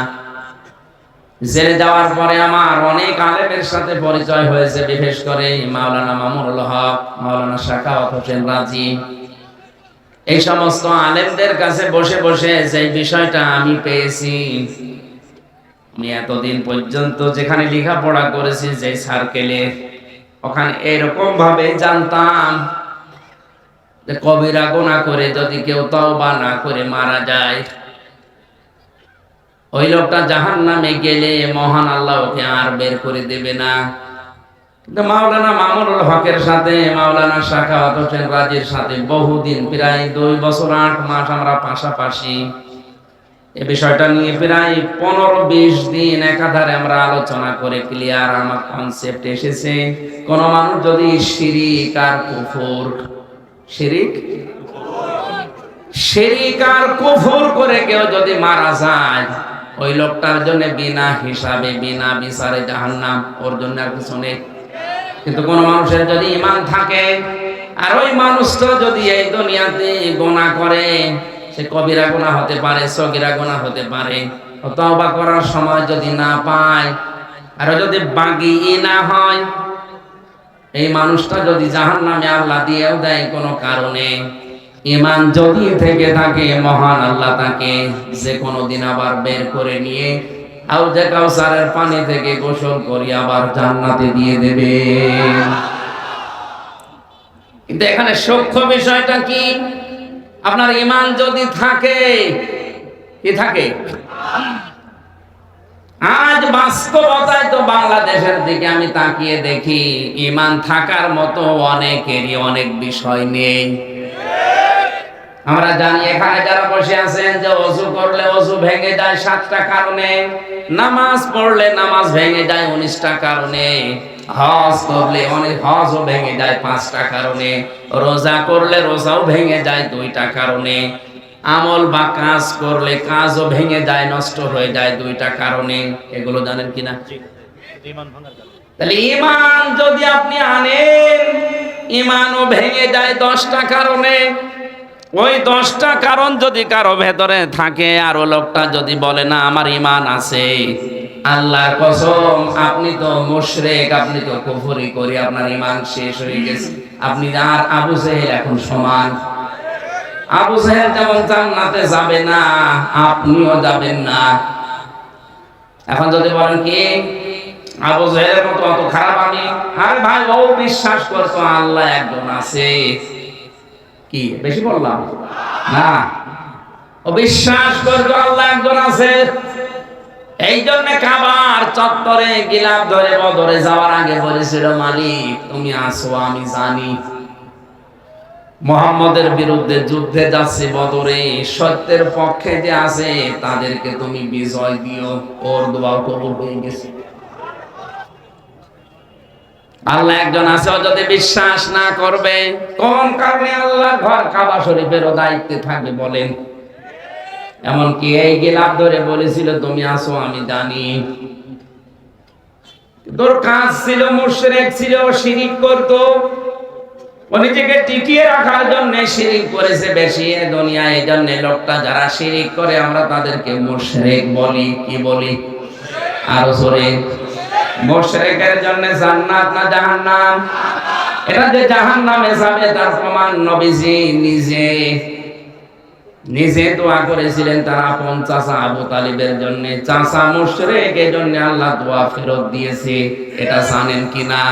জেলে যাওয়ার পরে আমার অনেক আলেমের সাথে পরিচয় হয়েছে, বিশেষ করে মাওলানা মামুনুল হক, মাওলানা শাখাওয়াত হোসেন রাজি, এই সমস্ত আলেমদের কাছে বসে বসে যে বিষয়টা আমি পেয়েছি। আমি এতদিন পর্যন্ত যেখানে লেখাপড়া করেছি, যে সার্কেলে, ওখানে এরকম ভাবে জানতাম যে কবিরা গুনাহ করে যদি কেউ তওবা না করে মারা যায়, ওই লোকটা জাহান্নামে গেলে মহান আল্লাহ ওকে আর বের করে দেবে না। কিন্তু মাওলানা মামুনুল হকের সাথে মাওলানা সাখাওয়াত হোসেন রাজীর সাথে বহুদিন, প্রায় 2 বছর 8 মাস আমরা পাশাপাশি এই বিষয়টা নিয়ে প্রায় 15-20 দিন একাধারে আমরা আলোচনা করে ক্লিয়ার আমার কনসেপ্ট এসেছে। কোন মানুষ যদি শিরিক আর কুফর করে কেউ যদি মারা যায়, ওই লোকটার জন্য বিনা হিসাবে বিনা বিচারে জাহান্নাম, ওর জন্য আর কিছু নেই। কিন্তু কোন মানুষের যদি ঈমান থাকে আর ওই মানুষটা যদি এই দুনিয়াতে গুনাহ করে, সে কবিরা গুনাহ হতে পারে, সগীরা গুনাহ হতে পারে, তওবা করার সময় যদি না পায় আর যদি বাগী না হয়, এই মানুষটা যদি জাহান্নামে আল্লাহ দিয়েও দেয় কোনো কারণে, ঈমান যদি থেকে থাকে, মহান আল্লাহ তাকে যে কোনো দিন আবার বের করে নিয়ে হাউজে কাউসারের পানি থেকে গোসল করে আবার জান্নাতে দিয়ে দেবে। কিন্তু এখানে সূক্ষ্ম বিষয়টা কি? আপনার ঈমান যদি থাকে, কি থাকে? আজ বাস্তবতায় তো বাংলাদেশের দিকে আমি তাকিয়ে দেখি, ঈমান থাকার মতো অনেকেরই অনেক বিষয় নেই। আমরা জানি এখানে যারা বসে আছেন যে ওযু করলে ওযু ভেঙে যায় 7টা কারণে, নামাজ পড়লে নামাজ ভেঙে যায় 19টা কারণে, হজ করলে হজও ভেঙে যায় 5টা কারণে, রোজা করলে রোজাও ভেঙে যায় 2টা কারণে, আমল বা কাজ করলে কাজও ভেঙে যায়, নষ্ট হয়ে যায় 2টা কারণে। এগুলো জানেন কিনা? তাহলে ঈমান যদি আপনি আনেন, ঈমানও ভেঙে যায় 10টা কারণে। ওই 10টা কারণ যদি কারো ভেতরে থাকে আর ও লোকটা যদি বলে না আমার ঈমান আছে, আল্লাহর কসম আপনি তো মুশরিক, আপনি তো কুফরি করি, আপনার ঈমান শেষ হয়ে গেছে। আপনি আর আবু জেহেল এখন সমান। আবু জেহেল যেমন জান্নাতে যাবে না, আপনিও যাবেন না। এখন যদি বলেন কি আবু জেহেলের মতো অত খারাপ আমি, আরে ভাই ও বিশ্বাস করতো আল্লাহ একজন আছে। কি বেশি বললাম না? ও বিশ্বাস করতো আল্লাহ একজন আছে। এই জন্য কাবার চত্বরে গিলাফ ধরে বদরে যাওয়ার আগে বলেছিল, মালিক তুমি আছো আমি জানি, মুহাম্মদের বিরুদ্ধে যুদ্ধে যাচ্ছে বদরে, সত্যের পক্ষে যে আছে তাদেরকে তুমি বিজয় দিও। ওর দোয়া কবুল হয়ে গেছে। আল্লাহ একজন আছে, যদি বিশ্বাস না করবে, কোন কারণে আল্লাহর ঘর কাবা শরীফেরও দায়িত্বে থাকবে বলেন? এমনকি এই গিলাফ ধরে বলেছিল তুমি আছো আমি জানি। তোর কাজ ছিল, মুশরিক ছিল, শিরিক করতো, ও নিজেকে টিকিয়ে রাখার জন্য শিরিক করেছে বেশি এ দুনিয়ায়। এই জন্য লোকটা যারা শিরিক করে আমরা তাদেরকে মুশরিক বলি। কি বলি? আরো জোরে। মুশরিকের জন্য জান্নাত না জাহান্নাম? এটা যে জাহান্নামে যাবে তার প্রমাণ নবীজি নিজে দোয়া করেছিলেন তার আপন চাচা আবু তালিবের জন্য। চাচা মুশরিক, এই জন্য আল্লাহ দোয়া ফেরত দিয়েছে। এটা জানেন কিনা?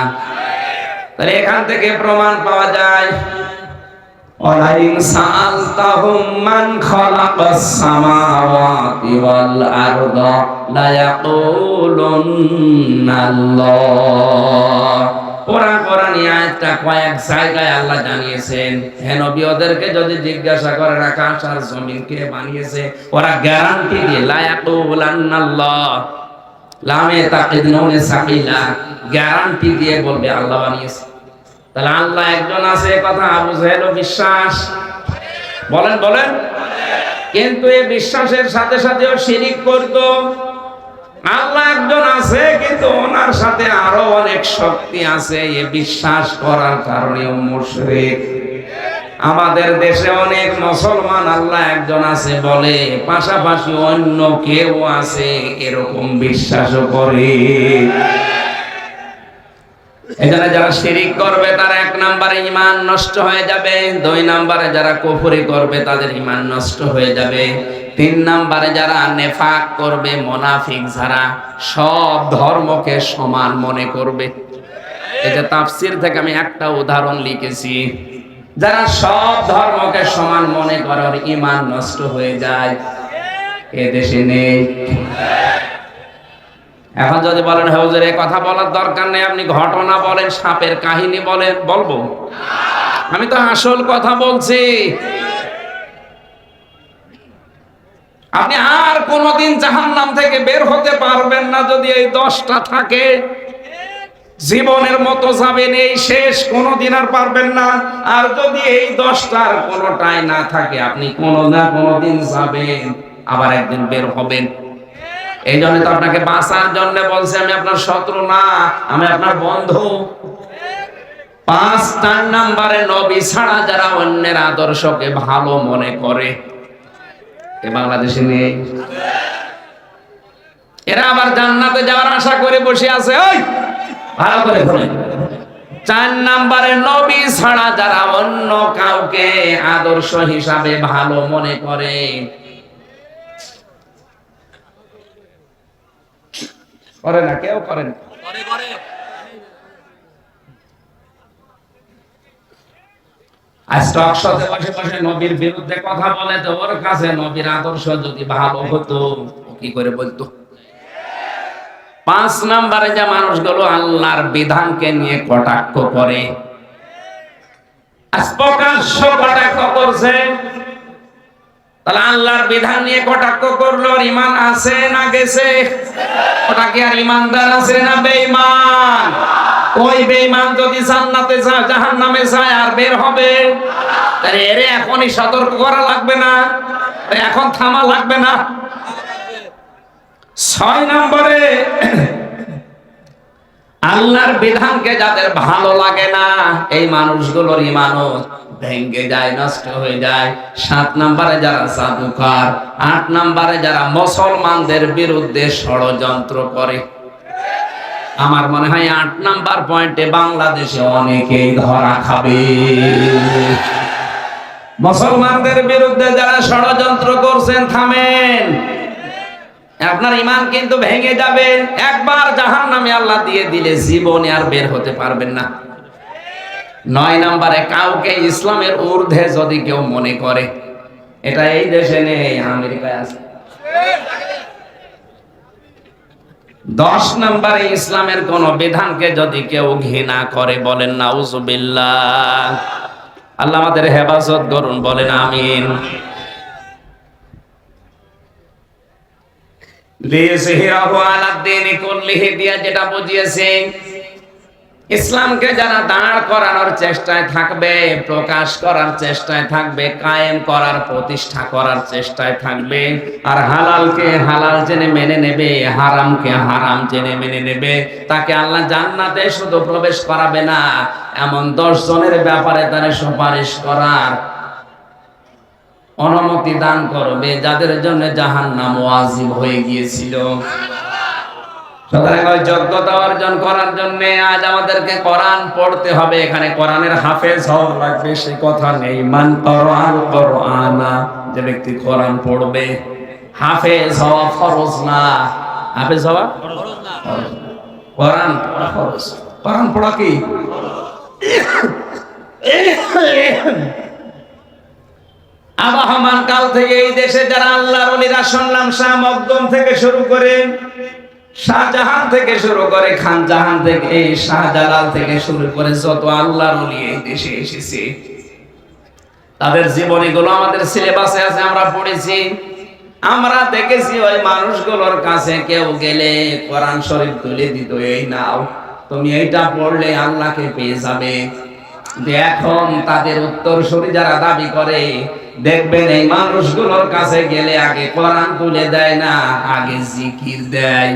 তাহলে এখান থেকে প্রমাণ পাওয়া যায়, ওয়ালাইন সাআলতাহুম মান খালাকাস সামাওয়াতি ওয়াল আরদা লা ইয়াকুলুন্নাল্লাহ। কোরআন আয়াতটা কয়েক জায়গায় আল্লাহ জানিয়েছেন। হে নবী, ওদেরকে যদি জিজ্ঞাসা করেন আকাশ আর জমিন কে বানিয়েছে, ওরা গ্যারান্টি দিয়ে লা ইয়াকুলুন্নাল্লাহ, লামে তাকিদ নুনে সাকিলা, গ্যারান্টি দিয়ে বলবে আল্লাহ বানিয়েছে। তাহলে আল্লাহ একজন আছে, কথা আবু জেহেলও বিশ্বাস। বলেন। কিন্তু এই বিশ্বাসের সাথে সাথেও শিরিক করতো। আল্লাহ একজন আছে, কিন্তু ওনার সাথে আরো অনেক শক্তি আছে, এই বিশ্বাস করার কারণেও মুশরিক। আমাদের দেশে অনেক মুসলমান আল্লাহ একজন আছে বলে, পাশাপাশি অন্য কেউ আছে এরকম বিশ্বাসও করে। এখানে যারা শিরিক করবে তার 1 নম্বরে ঈমান নষ্ট হয়ে যাবে, 2 নম্বরে যারা কুফরি করবে তাদের ঈমান নষ্ট হয়ে যাবে, 3 নম্বরে যারা নেফাক করবে, মুনাফিক যারা সব ধর্মকে সমান মনে করবে। এটা তাফসীর থেকে আমি একটা উদাহরণ লিখেছি। যারা সব ধর্মকে সমান মনে করে ওর ঈমান নষ্ট হয়ে যায়, এ দেশে নেই। এখন যদি বলেন হুজুর এই কথা বলার দরকার নেই, আপনি ঘটনা বলেন, সাপের কাহিনী বলেন, বলবো? আমি তো আসল কথা বলছি। আপনি আর কোনদিন জাহান্নাম থেকে বের হতে পারবেন না যদি এই 10টা থাকে। জীবনের মতো যাবেন, এই শেষ, কোনদিন আর পারবেন না। আর যদি এই 10টার কোনটাই না থাকে, আপনি কোনো না কোনদিন যাবেন, আবার একদিন বের হবেন। এই জন্য তো আপনাকে বাঁচার জন্য বলছি, আমি আপনার শত্রু না, আমি আপনার বন্ধু। 5 নম্বরে নবী ছাড়া যারা অন্যের আদর্শকে ভালো মনে করে, এ বাংলাদেশে নেই। এরা আবার জান্নাতে যাওয়ার আশা করে বসে আছে। ওই ভালো করে শুনেন, 4 নম্বরে নবী ছাড়া যারা অন্য কাউকে আদর্শ হিসাবে ভালো মনে করে, করে না, কেউ করেন। আজ টক শোতে বসে বসে নবীর বিরুদ্ধে কথা বলে, তো ওর কাছে নবীর আদর্শ যদি ভালো হতো কি করে বলতো? 5 নম্বরে যে মানুষগুলো আল্লাহর বিধানকে নিয়ে কটাক্ষ করে, আজ প্রকাশ্য কটাক্ষ করছে, তাহলে আল্লাহর বিধান নিয়ে কটাক্ষ করলো, ঈমান আছে না গেছে? ওটা কি আর ঈমানদার আছে না বেঈমান? ওই বেঈমান যদি জান্নাতে যায়, জাহান্নামে যায়, আর বের হবে? তাহলে এরে এখনই সতর্ক করা লাগবে না? এখন থামা লাগবে না? 6 নম্বরে আল্লাহর বিধানকে যাদের ভালো লাগে না, এই মানুষগুলোর ঈমানও ভেঙে যায়, নষ্ট হয়ে যায়। 7 নম্বরে যারা জাদুকর, 8 নম্বরে যারা মুসলমানদের বিরুদ্ধে ষড়যন্ত্র করে। আমার মনে হয় 8 নাম্বার পয়েন্টে বাংলাদেশে অনেকেই ধরা খাবে। মুসলমানদের বিরুদ্ধে যারা ষড়যন্ত্র করছেন, থামেন, আপনার ঈমান কিন্তু ভেঙে যাবে। একবার জাহান্নামে আল্লাহ দিয়ে দিলে জীবনে আর বের হতে পারবেন না। 9 নম্বরে কাউকে ইসলামের ঊর্ধ্বে যদি কেউ মনে করে, এটা এই দেশে নেই, আমেরিকায় আছে। 10 নম্বরে ইসলামের কোন বিধানকে যদি কেউ ঘৃণা করে, বলেন নাউজুবিল্লাহ। আল্লাহ আমাদের হেফাজত করুন, বলেন আমিন। লিযহিরাহু আলাদ-দীনি কুল্লিহি দিয়া যেটা বুঝিয়েছে, ইসলামকে যারা দাঁড় করানোর চেষ্টায় থাকবে, প্রকাশ করার চেষ্টায় থাকবে, কায়েম করার, প্রতিষ্ঠা করার চেষ্টায় থাকবে, আর হালালকে হালাল জেনে মেনে নেবে, হারামকে হারাম জেনে মেনে নেবে, তাকে আল্লাহ জান্নাতে শুধু প্রবেশ করাবে না, এমন 10 জনের ব্যাপারে তারা সুপারিশ করার অনুমতি দান করবে যাদের জন্য জাহান্নাম ওয়াজিব হয়ে গিয়েছিল। সুতরাং ওই যোগ্যতা অর্জন করার জন্য আজ আমাদেরকে কোরআন পড়তে হবে। এখানে কোরআনের হাফেজ হওয়া লাগবে সেই কথা নেই। মান কোরআন কোরআনা, যে ব্যক্তি কোরআন পড়বে, হাফেজ হওয়া ফরজ না। হাফেজ হওয়া ফরজ না, কোরআন পড়া ফরজ। কোরআন পড়া কি? আবহমান কাল থেকে এই দেশে যারা আল্লাহর ওলিরা শুনলাম, শাহ মকদুম থেকে শুরু করে, শাহজাহান থেকে শুরু করে, খান জাহান থেকে, এই শাহজালাল থেকে শুরু করে যত আল্লাহর ওলি এই দেশে এসেছে, তাদের জীবনীগুলো আমাদের সিলেবাসে আছে, আমরা পড়েছি। আমরা দেখেছি ওই মানুষগুলোর কাছে কেউ গেলে কোরআন শরীফ তুলে দিত, এই নাও তুমি এইটা পড়লে আল্লাহকে পেয়ে যাবে। এখন তাদের উত্তরসূরি যারা দাবি করে, দেখবেন এই মানুষগুলোর কাছে গেলে আগে কোরআন তুলে দেয় না, আগে জিকির দেয়।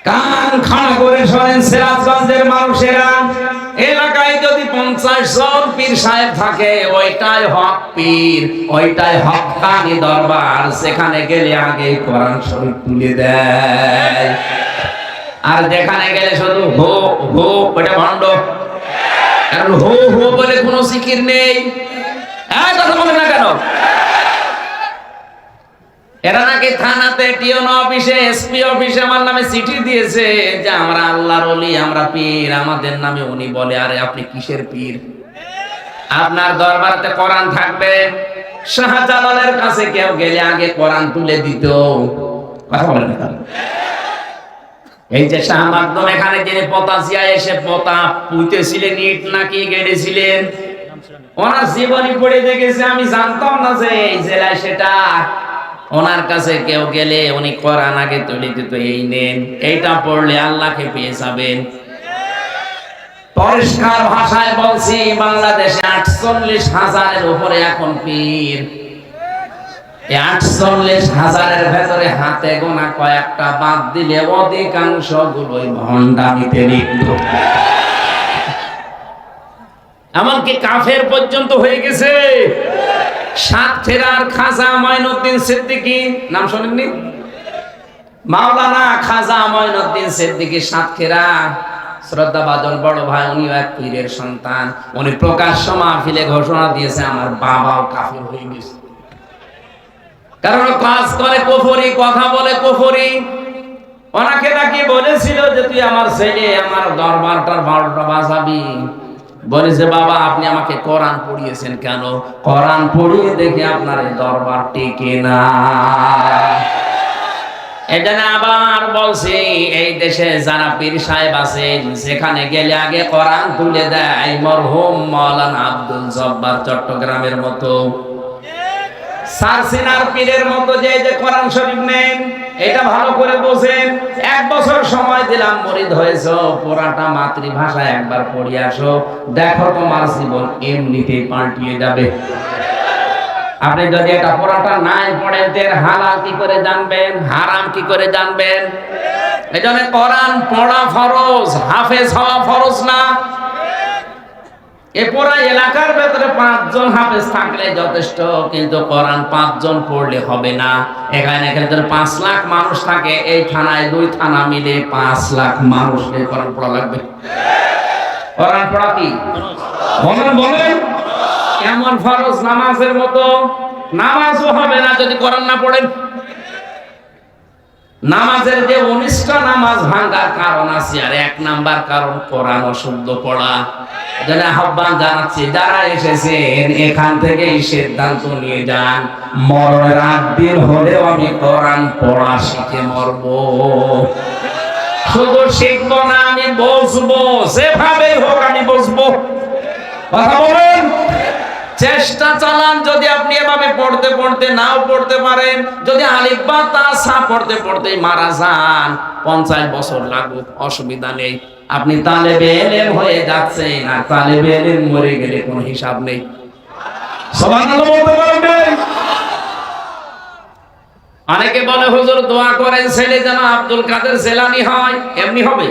কান খাড়া করে শোনেন সিরাজগঞ্জের মানুষেরা, এলাকায় যদি 50 জন পীর সাহেব থাকে, ওইটাই হক পীর, ওইটাই হক্কানি দরবার, সেখানে গেলে আগে কোরআন শরীফ তুলে দেয়। আর যেখানে গেলে শুধু হো হো, ওটা ভণ্ড। কারণ হো হো বলে কোনো জিকির নেই। কথা বলে না কেন? এরা নাকি থানাতে, টিওন অফিসে, এসপি অফিসে আমার নামে চিঠি দিয়েছে যে আমরা আল্লাহর ওলি, আমরা পীর, আমাদের নামে উনি বলে, আরে আপনি কিসের পীর? আপনার দরবারে কোরআন থাকবে। শাহজালালের কাছে কেউ গেলে আগে কোরআন তুলে দিত। কথা বলেন না? এই যে শাহ মাকদুম এখানে যিনি পতাশিয়া এসে পতা পুঁতেছিলেন, ইট নাকি গেড়েছিলেন, ওনার জীবনী পড়ে দেখেছে। আমি জানতাম না যে এই জেলায় সেটা। ওনার কাছে কেউ গেলে উনি কোরআন আগে তুলে দিত, এই নেন, এইটা পড়লে আল্লাহকে পেয়ে যাবেন। পরিষ্কার ভাষায় বলছি, বাংলাদেশে 48,000-এর উপরে এখন পীর। 48,000-এর ভেতরে হাতে গোনা কয়েকটা বাদ দিলে অধিকাংশ গুলোই ভণ্ডামিতে লিপ্ত। এমনকি কাফের পর্যন্ত হয়ে গেছে। সাতক্ষীরার খাজা মঈনুদ্দিন সিদ্দিকী নাম শোনেননি? মাওলানা খাজা মঈনুদ্দিন সিদ্দিকী সাতক্ষীরা, শ্রদ্ধাভাজন বড় ভাই, উনিও এক পীরের সন্তান। উনি প্রকাশ্য মাহফিলে ঘোষণা দিয়েছে আমার বাবাও কাফের হয়ে গেছে। কারণ কাজ করে কুফরি, কথা বলে কুফরি। ওনাকে নাকি বলেছিল যে তুই আমার ছেলে, আমার দরবারটার 12টা বাজাবি। বলেছে বাবা আপনি আমাকে কোরআন পড়িয়েছেন কেন? কোরআন পড়িয়ে দেখে আপনার এই দরবার টিকে না। এটা না আবার বলছি, এই দেশে যারা পীর সাহেব আছেন, সেখানে গেলে আগে কোরআন তুলে দেয়। মরহুম মাওলানা আব্দুল জব্বার চট্টগ্রামের মতো, সারসিনার পীরের মতো যে কোরআন শরীফ নেন, এটা ভালো করে বোঝেন। 1 বছর সময় দিলাম, মুরিদ হয়েছো, পুরাটা মাতৃভাষা একবার পড়ে আসো, দেখো তোমার জীবন এমনিতেই পাল্টিয়ে যাবে। আপনি যদি এটা পুরাটা নাই পড়েন, এর হালাল কি করে জানবেন, হারাম কি করে জানবেন? এজন্য কোরআন পড়া ফরজ, হাফেজ হওয়া ফরজ না। এ পুরা এলাকার ভেতরে 5 জন হাফেজ থাকলে যথেষ্ট, কিন্তু কোরআন 5 জন পড়লে হবে না। এখানে 5 লাখ মানুষ থাকে, এই থানায় 2 থানা মিলে 5 লাখ মানুষকে কোরআন পড়া লাগবে। কোরআন পড়া কি বলেন? কেমন ফরজ? নামাজের মতো। নামাজও হবে না যদি কোরআন না পড়েন। নামাজের যে 19টা নামাজ ভাঙার কারণ আছে, আর 1 নাম্বার কারণ কোরআন অশুদ্ধ পড়া। এজন্য আহ্বান জানাচ্ছি, যারা এসেছেন এখান থেকে সিদ্ধান্ত নিয়ে যান, মরণের 8 দিন হলেও আমি কোরআন পড়া শিখে মরব। শুধু শিখবো না, আমি বসবো, যেভাবেই হোক আমি বসবো। কথা বলেন, চেষ্টা চালান। যদি আপনি এভাবে পড়তে পড়তে নাও পড়তে পারেন, যদি আলিফ বা তা সা পড়তে পড়তেই মারা যান, 50 বছর লাগুক, অসুবিধা নেই। আপনি তালেবে ইলম হয়ে যাচ্ছেন, আর তালেবে ইলম মরে গেলে কোনো হিসাব নেই। সুবহানাল্লাহ বলতে পারবেন? অনেকে বলে হুজুর দোয়া করেন ছেলে যেন আব্দুল কাদের জিলানী হয়। এমনি হবে?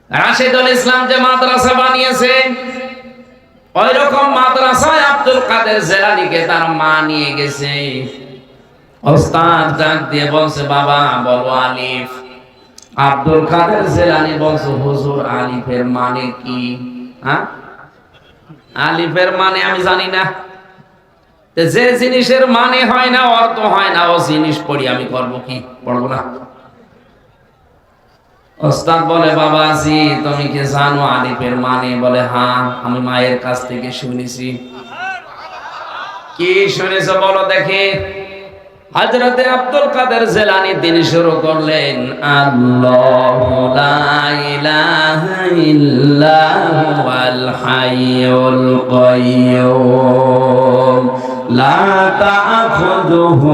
রাশিদুল ইসলাম যে মাদ্রাসা বানিয়েছে, ওই রকম মাদ্রাসায় আব্দুল কাদের জিলানীকে তার মা নিয়ে গেছে। ওস্তাদ ডাক দিয়ে বলছে বাবা বলো আলিফ। আব্দুল কাদের জিলানী বলছে হুজুর আলিফের মানে কি? হ্যাঁ, আলিফের মানে আমি জানি না। যে জিনিসের মানে হয় না, অর্থ হয় না, ও জিনিস পড়ি আমি করবো কি? পড়বো না। ওস্তাদ বলে বাবাজি তুমি কি জানো আলিফের মানে? বলে হ্যাঁ, আমি মায়ের কাছ থেকে শুনেছি। কি শুনেছো বলো দেখি। হযরতে আব্দুল কাদের জিলানী তিনি শুরু করলেন, আল্লাহু লা ইলাহা ইল্লাহুল হাইয়ুল কাইয়্যুম লা তা'খুযুহু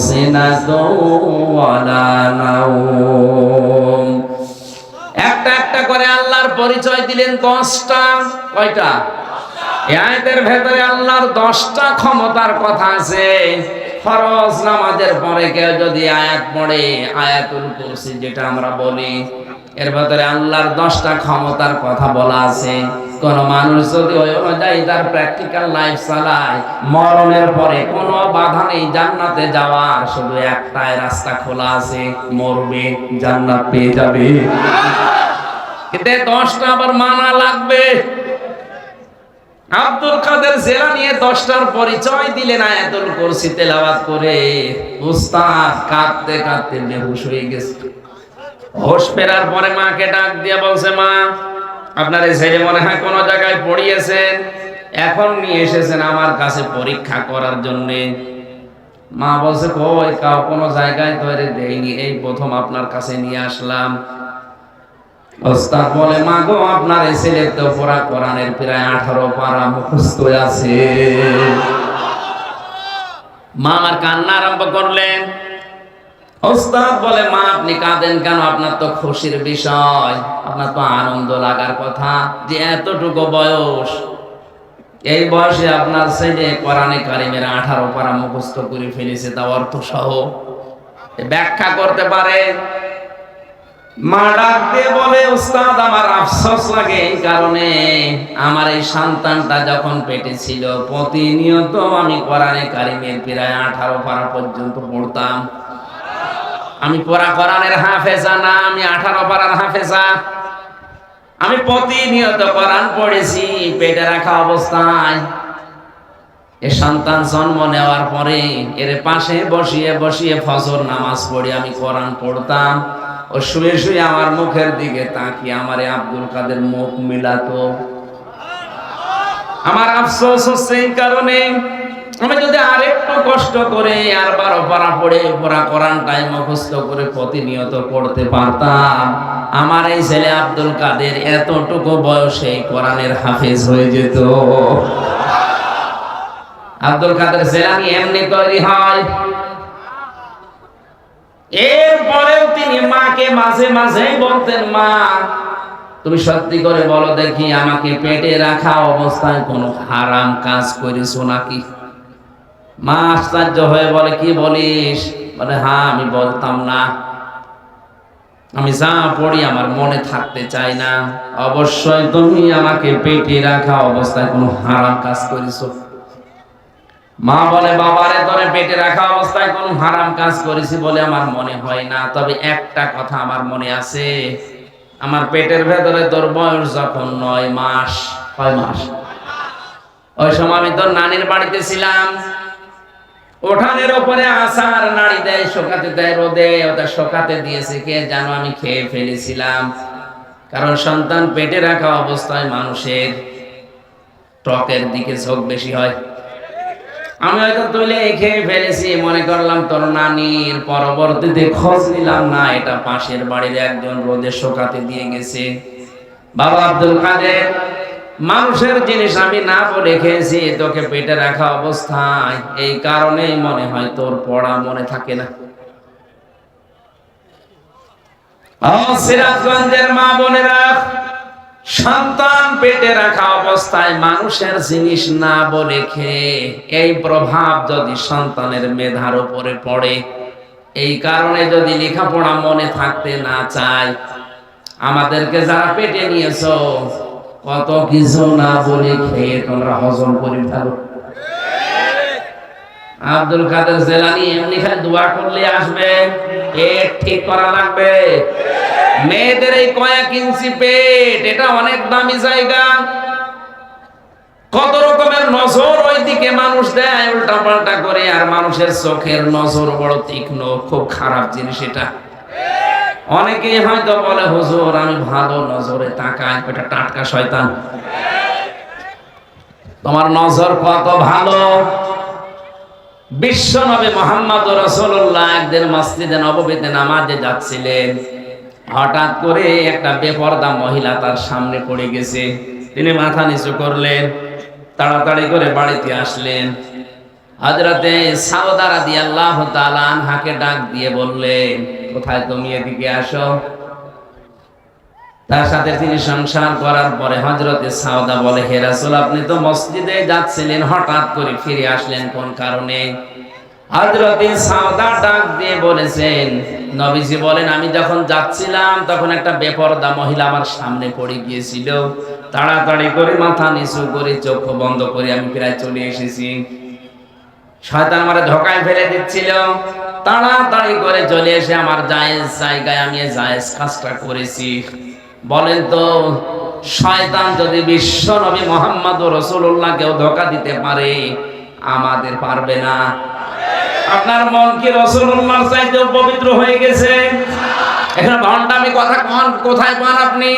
সিনাতুন ওয়ালা নাওম। একটা একটা করে আল্লাহর পরিচয় দিলেন 10টা। কয়টা? এই আয়াতের ভেতরে আল্লাহর 10টা ক্ষমতার কথা আছে। ফরজ নামাজের পরে কেউ যদি আয়াত পড়ে, আয়াতুল কুরসি যেটা আমরা বলি, এর ভেতরে আল্লাহর 10টা ক্ষমতার কথা বলা আছে। কোন মানুষ যদি ওই অনুযায়ী তার প্র্যাকটিক্যাল লাইফ চালায়, মরণের পরে কোনো বাধা নেই জান্নাতে যাওয়ার, শুধু একটাই রাস্তা খোলা আছে, মরবে জান্নাত পেয়ে যাবে। কিন্তু 10টা আবার মানা লাগবে। আব্দুল কাদের জিলানী 10টার পরিচয় দিলেন আয়াতুল কুরসি তেলাওয়াত করে। উস্তাদ কাঁদতে কাঁদতে বেহুশ হয়ে গেছে। হোশ ফেরার পরে মাকে ডাক দিয়ে বলছে, মা আপনার এই ছেলে মনে হয় কোনো জায়গায় পড়িয়েছেন, এখন নিয়ে এসেছেন আমার কাছে পরীক্ষা করার জন্য। মা বলছে কই কাউ কোনো জায়গায় তো এর দেয়নি, এই প্রথম আপনার কাছে নিয়ে আসলাম। ওস্তাদ বলে মা গো আপনার এই ছেলের তো পুরা কোরআনের প্রায় 18 পারা মুখস্থ আছে। মা আমার কান্না আরম্ভ করলেন। ওস্তাদ বলে মা আপনি কাঁদেন কেন? আপনার তো খুশির বিষয়, আপনার তো আনন্দ লাগার কথা যে এতটুকু বয়স, এই বয়সে আপনার ছেলে কোরআনে কারিমের 18 পারা মুখস্থ করে ফেলেছে, তা অর্থ সহ ব্যাখ্যা করতে পারে। মা ডাক দিয়ে বলে ওস্তাদ আমার আফসোস লাগে এই কারণে, আমার এই সন্তানটা যখন পেটে ছিল প্রতিনিয়ত আমি কোরআনে কারিমের প্রায় 18 পারা পর্যন্ত পড়তাম। আমি কোরআনের হাফেজা না, আমি 18 পারার হাফেজা। আমি প্রতিনিয়ত কোরআন পড়েছি পেটে রাখা অবস্থায়। এ সন্তান জন্ম নেওয়ার পরে এর পাশে বসিয়ে বসিয়ে ফজর নামাজ পড়ে আমি কোরআন পড়তাম। ও শুয়ে শুয়ে আমার মুখের দিকে তাকিয়ে আমারে আব্দুল কাদের মুখ মিলাতো। আমার আফসোস হচ্ছে এই কারণে, আমি যদি আরেকটু কষ্ট করে আর 12 পারা পড়ে পুরা কোরআনটাই মুখস্থ করে প্রতিনিয়ত পড়তে পারতাম, আমার এই ছেলে আব্দুল কাদের এতটুকু বয়সে কোরআনের হাফেজ হয়ে যেত। আব্দুল কাদের জেলানী এমনি তৈরি হয়। এরপরেও তিনি মাকে মাঝে মাঝে বলতেন মা তুমি সত্যি করে বলো দেখি আমাকে পেটে রাখা অবস্থায় কোনো হারাম কাজ করেছো নাকি? মা আশ্চর্য হয়ে বলে কি বলিস? বলে হ্যাঁ আমি বলতাম না, আমি যা পড়ি আমার মনে থাকতে চাই না, অবশ্যই তুমি আমাকে পেটে রাখা অবস্থায় কোনো হারাম কাজ করেছো। মা বলে বাবারে তোরে পেটে রাখা অবস্থায় কোনো হারাম কাজ করেছি বলে আমার মনে হয় না, তবে একটা কথা আমার মনে আছে, আমার পেটের ভেতরে তোর বয়স যখন 9 মাস, 6 মাস, ওই সময় আমি তোর নানির বাড়িতে ছিলাম। উঠানের উপরে আসার নাড়ি দেয়, শোকাতে দেয় রোদে, ওটা শোকাতে দিয়েছে কে জানো, আমি খেয়ে ফেলেছিলাম। কারণ সন্তান পেটে রাখা অবস্থায় মানুষের ত্বকের দিকে ঝোঁক বেশি হয়। আমি হয়তো তুলে খেয়ে ফেলেছি, মনে করলাম তোর নানির। পরবর্তীতে খোঁজ নিলাম না, এটা পাশের বাড়ির একজন রোদে শোকাতে দিয়ে গেছে। বাবা আব্দুল কাদের, মানুষের জিনিস আমি না বলে খেয়েছি তোকে পেটে রাখা অবস্থায়, এই কারণেই মনে হয় তোর পড়া মনে থাকে না। সিরাজগঞ্জের মা বোনেরা, সন্তান পেটে রাখা অবস্থায় মানুষের জিনিস না বলে খেয়ে এই প্রভাব যদি সন্তানের মেধার উপরে পড়ে, এই কারণে যদি লেখাপড়া মনে থাকতে না চায়, আমাদেরকে যারা পেটে নিয়েছো কত কিছু না বলে খেয়ে তোমরা হজম করে ফেলো। আব্দুল কাদের জেলানী এমনি খালি দোয়া করলে আসবে, পেট ঠিক করা লাগবে। মেয়েদের এই কয়েক ইঞ্চি পেট, এটা অনেক দামি জায়গা। কত রকমের নজর ওই দিকে মানুষ দেয় উল্টা পাল্টা করে, আর মানুষের চোখের নজর বড় তীক্ষ্ণ, খুব খারাপ জিনিস এটা। অনেকেই হয়তো বলে হুজুর আমি ভালো নজরে তাকাই, ওটা টাটকা শয়তান। তোমার নজর কত ভালো। বিশ্ব নবী মুহাম্মদ রাসূলুল্লাহ একদিন মসজিদে নববীতে নামাজে যাচ্ছিলেন, হঠাৎ করে একটা বেপরদা মহিলা তার সামনে পড়ে গেছে। তিনি মাথা নিচু করলেন, তাড়াতাড়ি করে বাড়িতে আসলেন। হযরতে সাউদা রাদিয়াল্লাহু তাআলা আনহাকে ডাক দিয়ে বললেন কোথায় তুমি, এদিকে আসো। তার সাথে তিনি সংসার করার পরে হযরতে সাউদা বলে হে রাসূল আপনি তো মসজিদে যাচ্ছিলেন, হঠাৎ করে ফিরে আসলেন কোন কারণে? হযরতে সাউদা ডাক দিয়ে বলেছেন নবীজি বলেন আমি যখন যাচ্ছিলাম তখন একটা বেপরদা মহিলা আমার সামনে পড়ে গিয়েছিল, তাড়াতাড়ি করে মাথা নিচু করে চোখ বন্ধ করে আমি প্রায় চলে এসেছি। শয়তান আমারে ধোঁকায় ফেলে দিচ্ছিল, তাড়াতাড়ি করে চলে এসে আমার জায়েজ জায়গায় আমি জায়েজ কাজটা করেছি। বলেন তো শয়তান যদি বিশ্ব নবী মুহাম্মদ রাসূলুল্লাহকেও ধোঁকা দিতে পারে, আমাদের পারবে না? আপনার মন কি রাসূলুল্লাহর চাইতেও পবিত্র হয়ে গেছে? এখন ভণ্ডামি কথা কোথায় পান আপনি?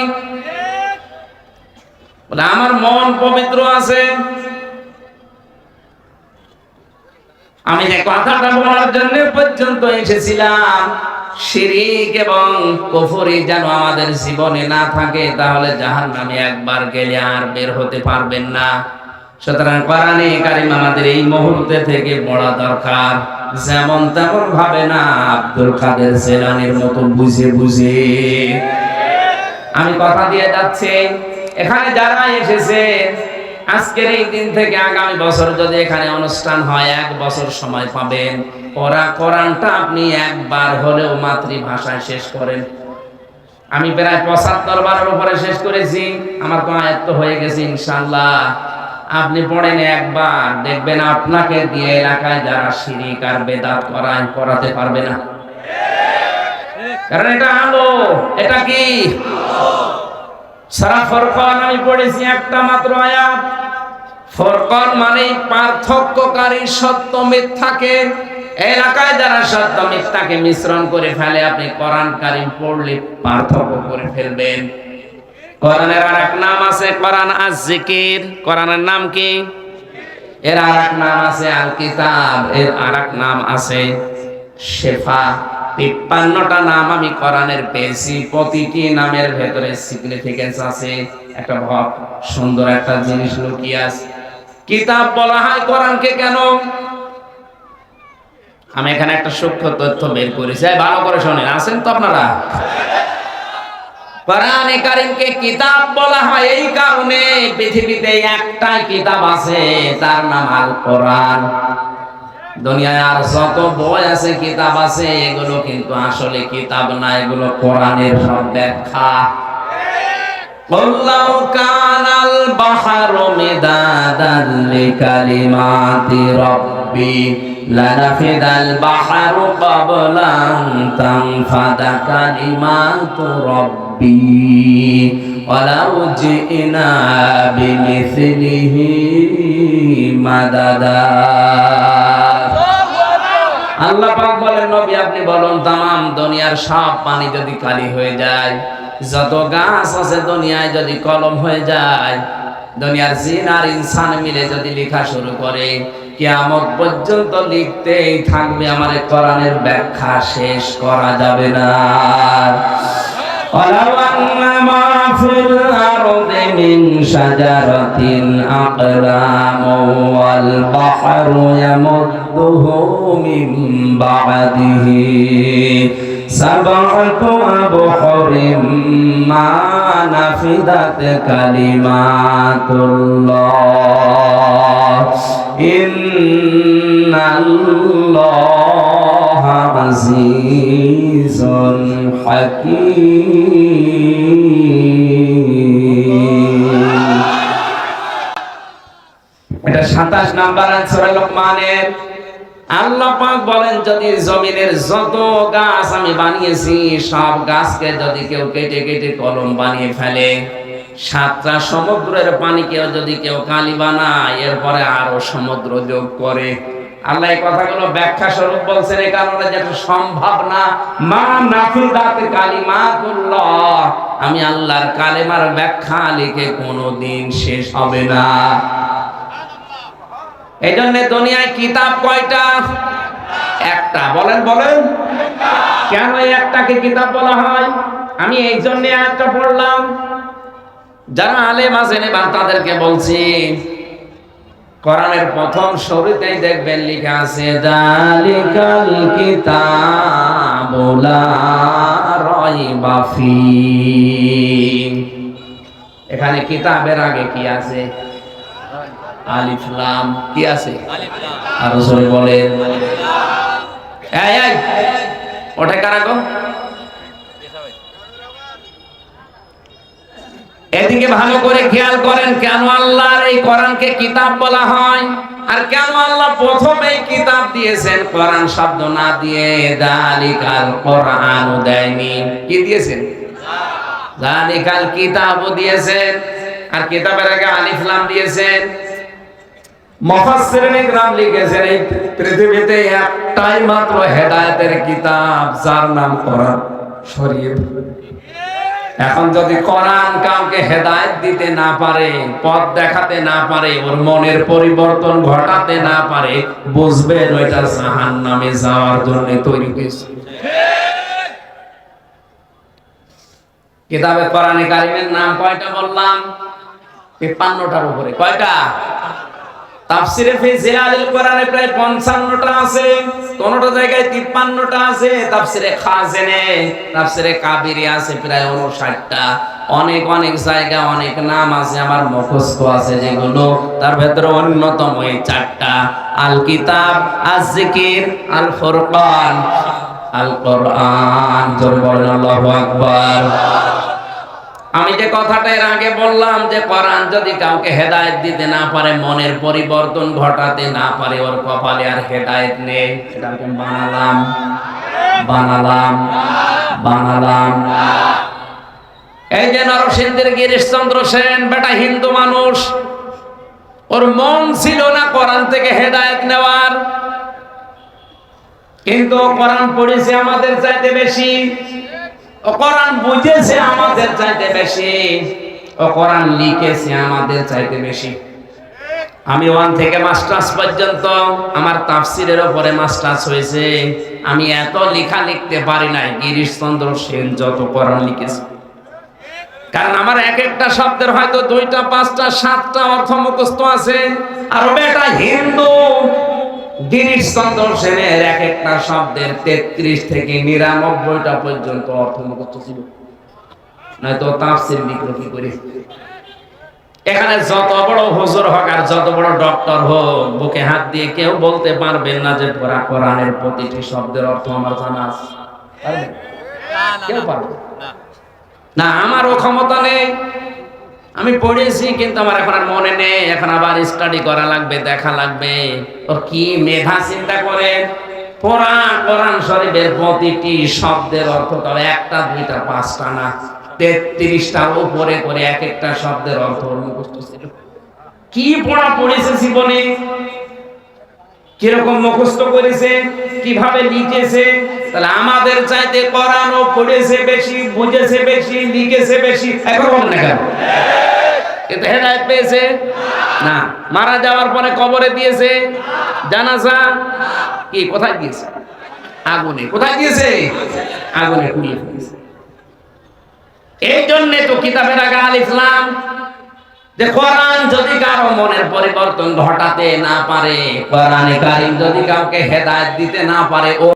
বলে আমার মন পবিত্র আছে। আমি যে কথাটা বলার জন্য পর্যন্ত এসেছিলাম, শিরক এবং কুফরি যেন আমাদের জীবনে না থাকে, তাহলে জাহান্নামে একবার গেলে আর বের হতে পারবেন না। সুতরাং কোরআনে কারীম আমাদের এই মুহূর্তে থেকে পড়া দরকার, যেমন তেমন ভাবে না, আব্দুল কাদের জিলানীর মতো বুঝে বুঝে। আমি কথা দিয়ে যাচ্ছি, এখানে যারা এসেছে আজকের এই দিন থেকে আগামী বছর যদি এখানে অনুষ্ঠান হয়, 1 বছর সময় পাবেন। কোরআনটা আপনি একবার হলেও মাতৃভাষায় শেষ করেন। আমি প্রায় 75 বারের উপরে শেষ করেছি, আমার তো আয়ত্ত হয়ে গেছে ইনশাআল্লাহ। আপনি পড়েন একবার, দেখবেন আপনাকে দিয়ে এলাকায় যারা শিরক আর বেদাত করাতে পারবে না। কারণ এটা আলো, এটা কি সূরা ফুরকান আমি পড়েছি একটা মাত্র আয়াত। ফুরকান মানে পার্থক্যকারী সত্য মিথ্যাকে। এলাকায় যারা সত্য মিথ্যাকে মিশ্রণ করে ফেলে, আপনি কোরআন কারীম পড়লে পার্থক্য করে ফেলবেন। কোরআনের আরেক নাম আছে কোরআন আয-যিকির। কোরআনের নাম কি? এর আরেক নাম আছে আল কিতাব, এর আরেক নাম আছে শিফা। 53টা নাম আমি কোরআনের পেয়েছি, প্রতিটি নামের ভেতরে সিগনিফিকেন্স আছে, একটা ভাব, সুন্দর একটা জিনিস লুকিয়ে আছে। কিতাব বলা হয় কোরআনকে কেন? আমি এখানে একটা সূক্ষ্ম তথ্য বের করেছি, ভালো করে শুনেন, আছেন তো আপনারা? কোরআনে কারীমকে কিতাব বলা হয় এই কারণে, পৃথিবীতে একটাই কিতাব আছে, তার নাম আল কোরআন। দুনিয়ায় আর যত বই আছে, কিতাব আছে, এগুলো কিন্তু আসলে কিতাব না, এগুলো কোরআনের সব ব্যাখ্যা। আল্লাহু কানাল বাহরু মিদাদান লিকালিমাতি রাব্বি লানাফিদাল বাহরু ক্বাবলা আন তানফাদা কালিমাতু রাব্বি ওয়ালাউ জিনা বিমিসলিহি মাদাদা। আল্লাহ পাক বলেন, নবী আপনি বলুন, তামাম দুনিয়ার সব পানি যদি খালি হয়ে যায়, যত গাছ আছে দুনিয়ায় যদি কলম হয়ে যায়, দুনিয়ার জিন আর ইনসান মিলে যদি লেখা শুরু করে, কিয়ামত পর্যন্ত লিখতেই থাকবে, আমার কোরআনের ব্যাখ্যা শেষ করা যাবে না। ওয়ালাউ আন্না মা ফিল আরদি মিন শাজারাতিন আকলামু ওয়াল বাহরু ইয়ামুদ্দুহু মিন বা'দিহি সাবআতু আবহুরিম মা নাফিদাত কালিমাতুল্লাহ ইন্নাল্লাহা আজিজুন হাকীম। এটা 27 নাম্বার সূরা লোকমানের। আল্লাহ পাক বলেন, যদি জমিনের যত গাছ আমি বানিয়েছি, সব গাছকে যদি কেউ কেটে কেটে কলম বানিয়ে ফেলে, 7টা সমুদ্রের পানিকেও যদি কেউ কালি বানায়, এরপরে আরো সমুদ্র যোগ করে, আল্লাহ এই কথাগুলো ব্যাখ্যা স্বরূপ বলছেন, এই কারণে যেটা সম্ভব না। মা নাফিদাত কালিমাতুল্লাহ, আমি আল্লাহর কালেমার ব্যাখ্যা লিখে কোনোদিন শেষ হবে না। এই জন্য দুনিয়ায় কিতাব কয়টা? একটা। বলেন বলেন, কেন এই একটাকে কিতাব বলা হয়? আমি এই জন্য একটা পড়লাম, যারা আলেম আছেন এবার তাদেরকে বলছি, কোরআনের প্রথম শুরুতেই দেখবেন লেখা আছে যালিকাল কিতাবু লা রাইবা ফীহি। এখানে কিতাবের আগে কি আছে? আলিফ লাম। কি আছে? আলিফ লাম। আর রাসূল বলেন, এই এই ওঠে কারা গো? এদিকে ভালো করে খেয়াল করেন, কেন আল্লাহর এই কোরআনকে কিতাব বলা হয়, আর কেন আল্লাহ প্রথমে কিতাব দিয়েছেন, কোরআন শব্দ না দিয়ে যালিকাল কোরআনও দেয়নি। কি দিয়েছেন? যালিকাল কিতাবও দিয়েছেন, আর কিতাবের আগে আলিফ লাম দিয়েছেন। মুফাসসিরিনে কিরাম লিখেছেন, এই পৃথিবীতে একটাই মাত্র হেদায়েতের কিতাব, যার নাম কোরআন শরীফ। এখন যদি কোরআন কাউকে হেদায়েত দিতে না পারে, পথ দেখাতে না পারে, ওর মনের পরিবর্তন ঘটাতে না পারে, বুঝবেন ওইটা জাহান্নামে যাওয়ার জন্য তৈরি হয়েছে। কিতাবে কোরআনে কারিমের নাম কয়টা বললাম? ৫৫টার উপরে। কয়টা? তাফসিরে ফি জিলালিল কোরআনে প্রায় ৫৫টা আছে, কোনটা জায়গায় ৫৩টা আছে। তাফসিরে খাজেনে, তাফসিরে কাবিরি আছে প্রায় ৫৯টা। অনেক অনেক জায়গা অনেক নাম আছে, আমার মুখস্থ আছে যেগুলো। তার ভেতরে অন্যতম এই ৪টা: আল কিতাব, আজ জিকির, আল ফুরকান, আল কোরআন। জোরে বলেন আল্লাহু আকবার। আমি যে কথাটা এর আগে বললাম যে কোরআন যদি কাউকে হেদায়েত দিতে না পারে, মনের পরিবর্তন ঘটাতে না পারে, ওর কপালে আর হেদায়েত নেই। এটাকে বানালাম। এই যে নরসিংদীর গিরিশচন্দ্র সেন, বেটা হিন্দু মানুষ, ওর মন ছিল না কোরআন থেকে হেদায়েত নেওয়ার, কিন্তু কোরআন পড়েছে আমাদের চাইতে বেশি, ও কোরআন বুঝেছে আমাদের চাইতে বেশি, ও কোরআন লিখেছে আমাদের চাইতে বেশি। আমি 1 থেকে মাস্টার্স পর্যন্ত আমার তাফসিরের উপরে মাস্টার্স হয়েছে। আমি এত লেখা লিখতে পারি নাই গিরিশচন্দ্র সেন যত কোরআন লিখেছে। কারণ আমার এক একটা শব্দের হয়তো 2টা 5টা 7টা অর্থ মুখস্থ আছে। আর বেটা হিন্দু, গিরিশচন্দ্র সেনের এক একটা শব্দের 33 থেকে 99টা পর্যন্ত অর্থ মুখস্থ ছিল, নয়তো তাফসীর লিখলো কি করে? এখানে যত বড় হুজুর হোক আর যত বড় ডক্টর হোক, বুকে হাত দিয়ে কেউ বলতে পারবেন না যে পুরা কোরআনের প্রতিটি শব্দের অর্থ আমার জানা আছে। পারবেন? কেউ পারবে না। আমারও ক্ষমতা নেই। আমি পড়েছি কিন্তু আমার এখন আর মনে নেই। এখন আবার স্টাডি করা লাগবে, দেখা লাগবে। ও কি মেধা চিন্তা করে! পুরা কোরআন শরীফের প্রতিটি শব্দের অর্থ তবে 1টা 2টা 5টা না, 33টার উপরে করে এক একটা শব্দের অর্থ মুখস্থ ছিল। কি পড়া পড়েছে জীবনে, কিরকম মুখস্থ করেছে, কিভাবে লিখেছে। তাহলে আমাদের চাইতে কোরআনও পড়েছে বেশি, বুঝেছে বেশি, লিখেছে বেশি। এখন বলেন না কেন? কিন্তু হেদায়েত পেয়েছে না। মারা যাওয়ার পরে কবরে দিয়েছে জানাজা, কি কোথায় দিয়েছে? আগুনে। কোথায় দিয়েছে? আগুনে পুড়িয়ে ফেলেছে। এই জন্য তো কিতাবের আগে আলিফ লাম, যে কোরআন যদি কারো মনের পরিবর্তন ঘটাতে না পারে, কোরআনে কারীম যদি কাউকে হেদায়েত দিতে না পারে, ও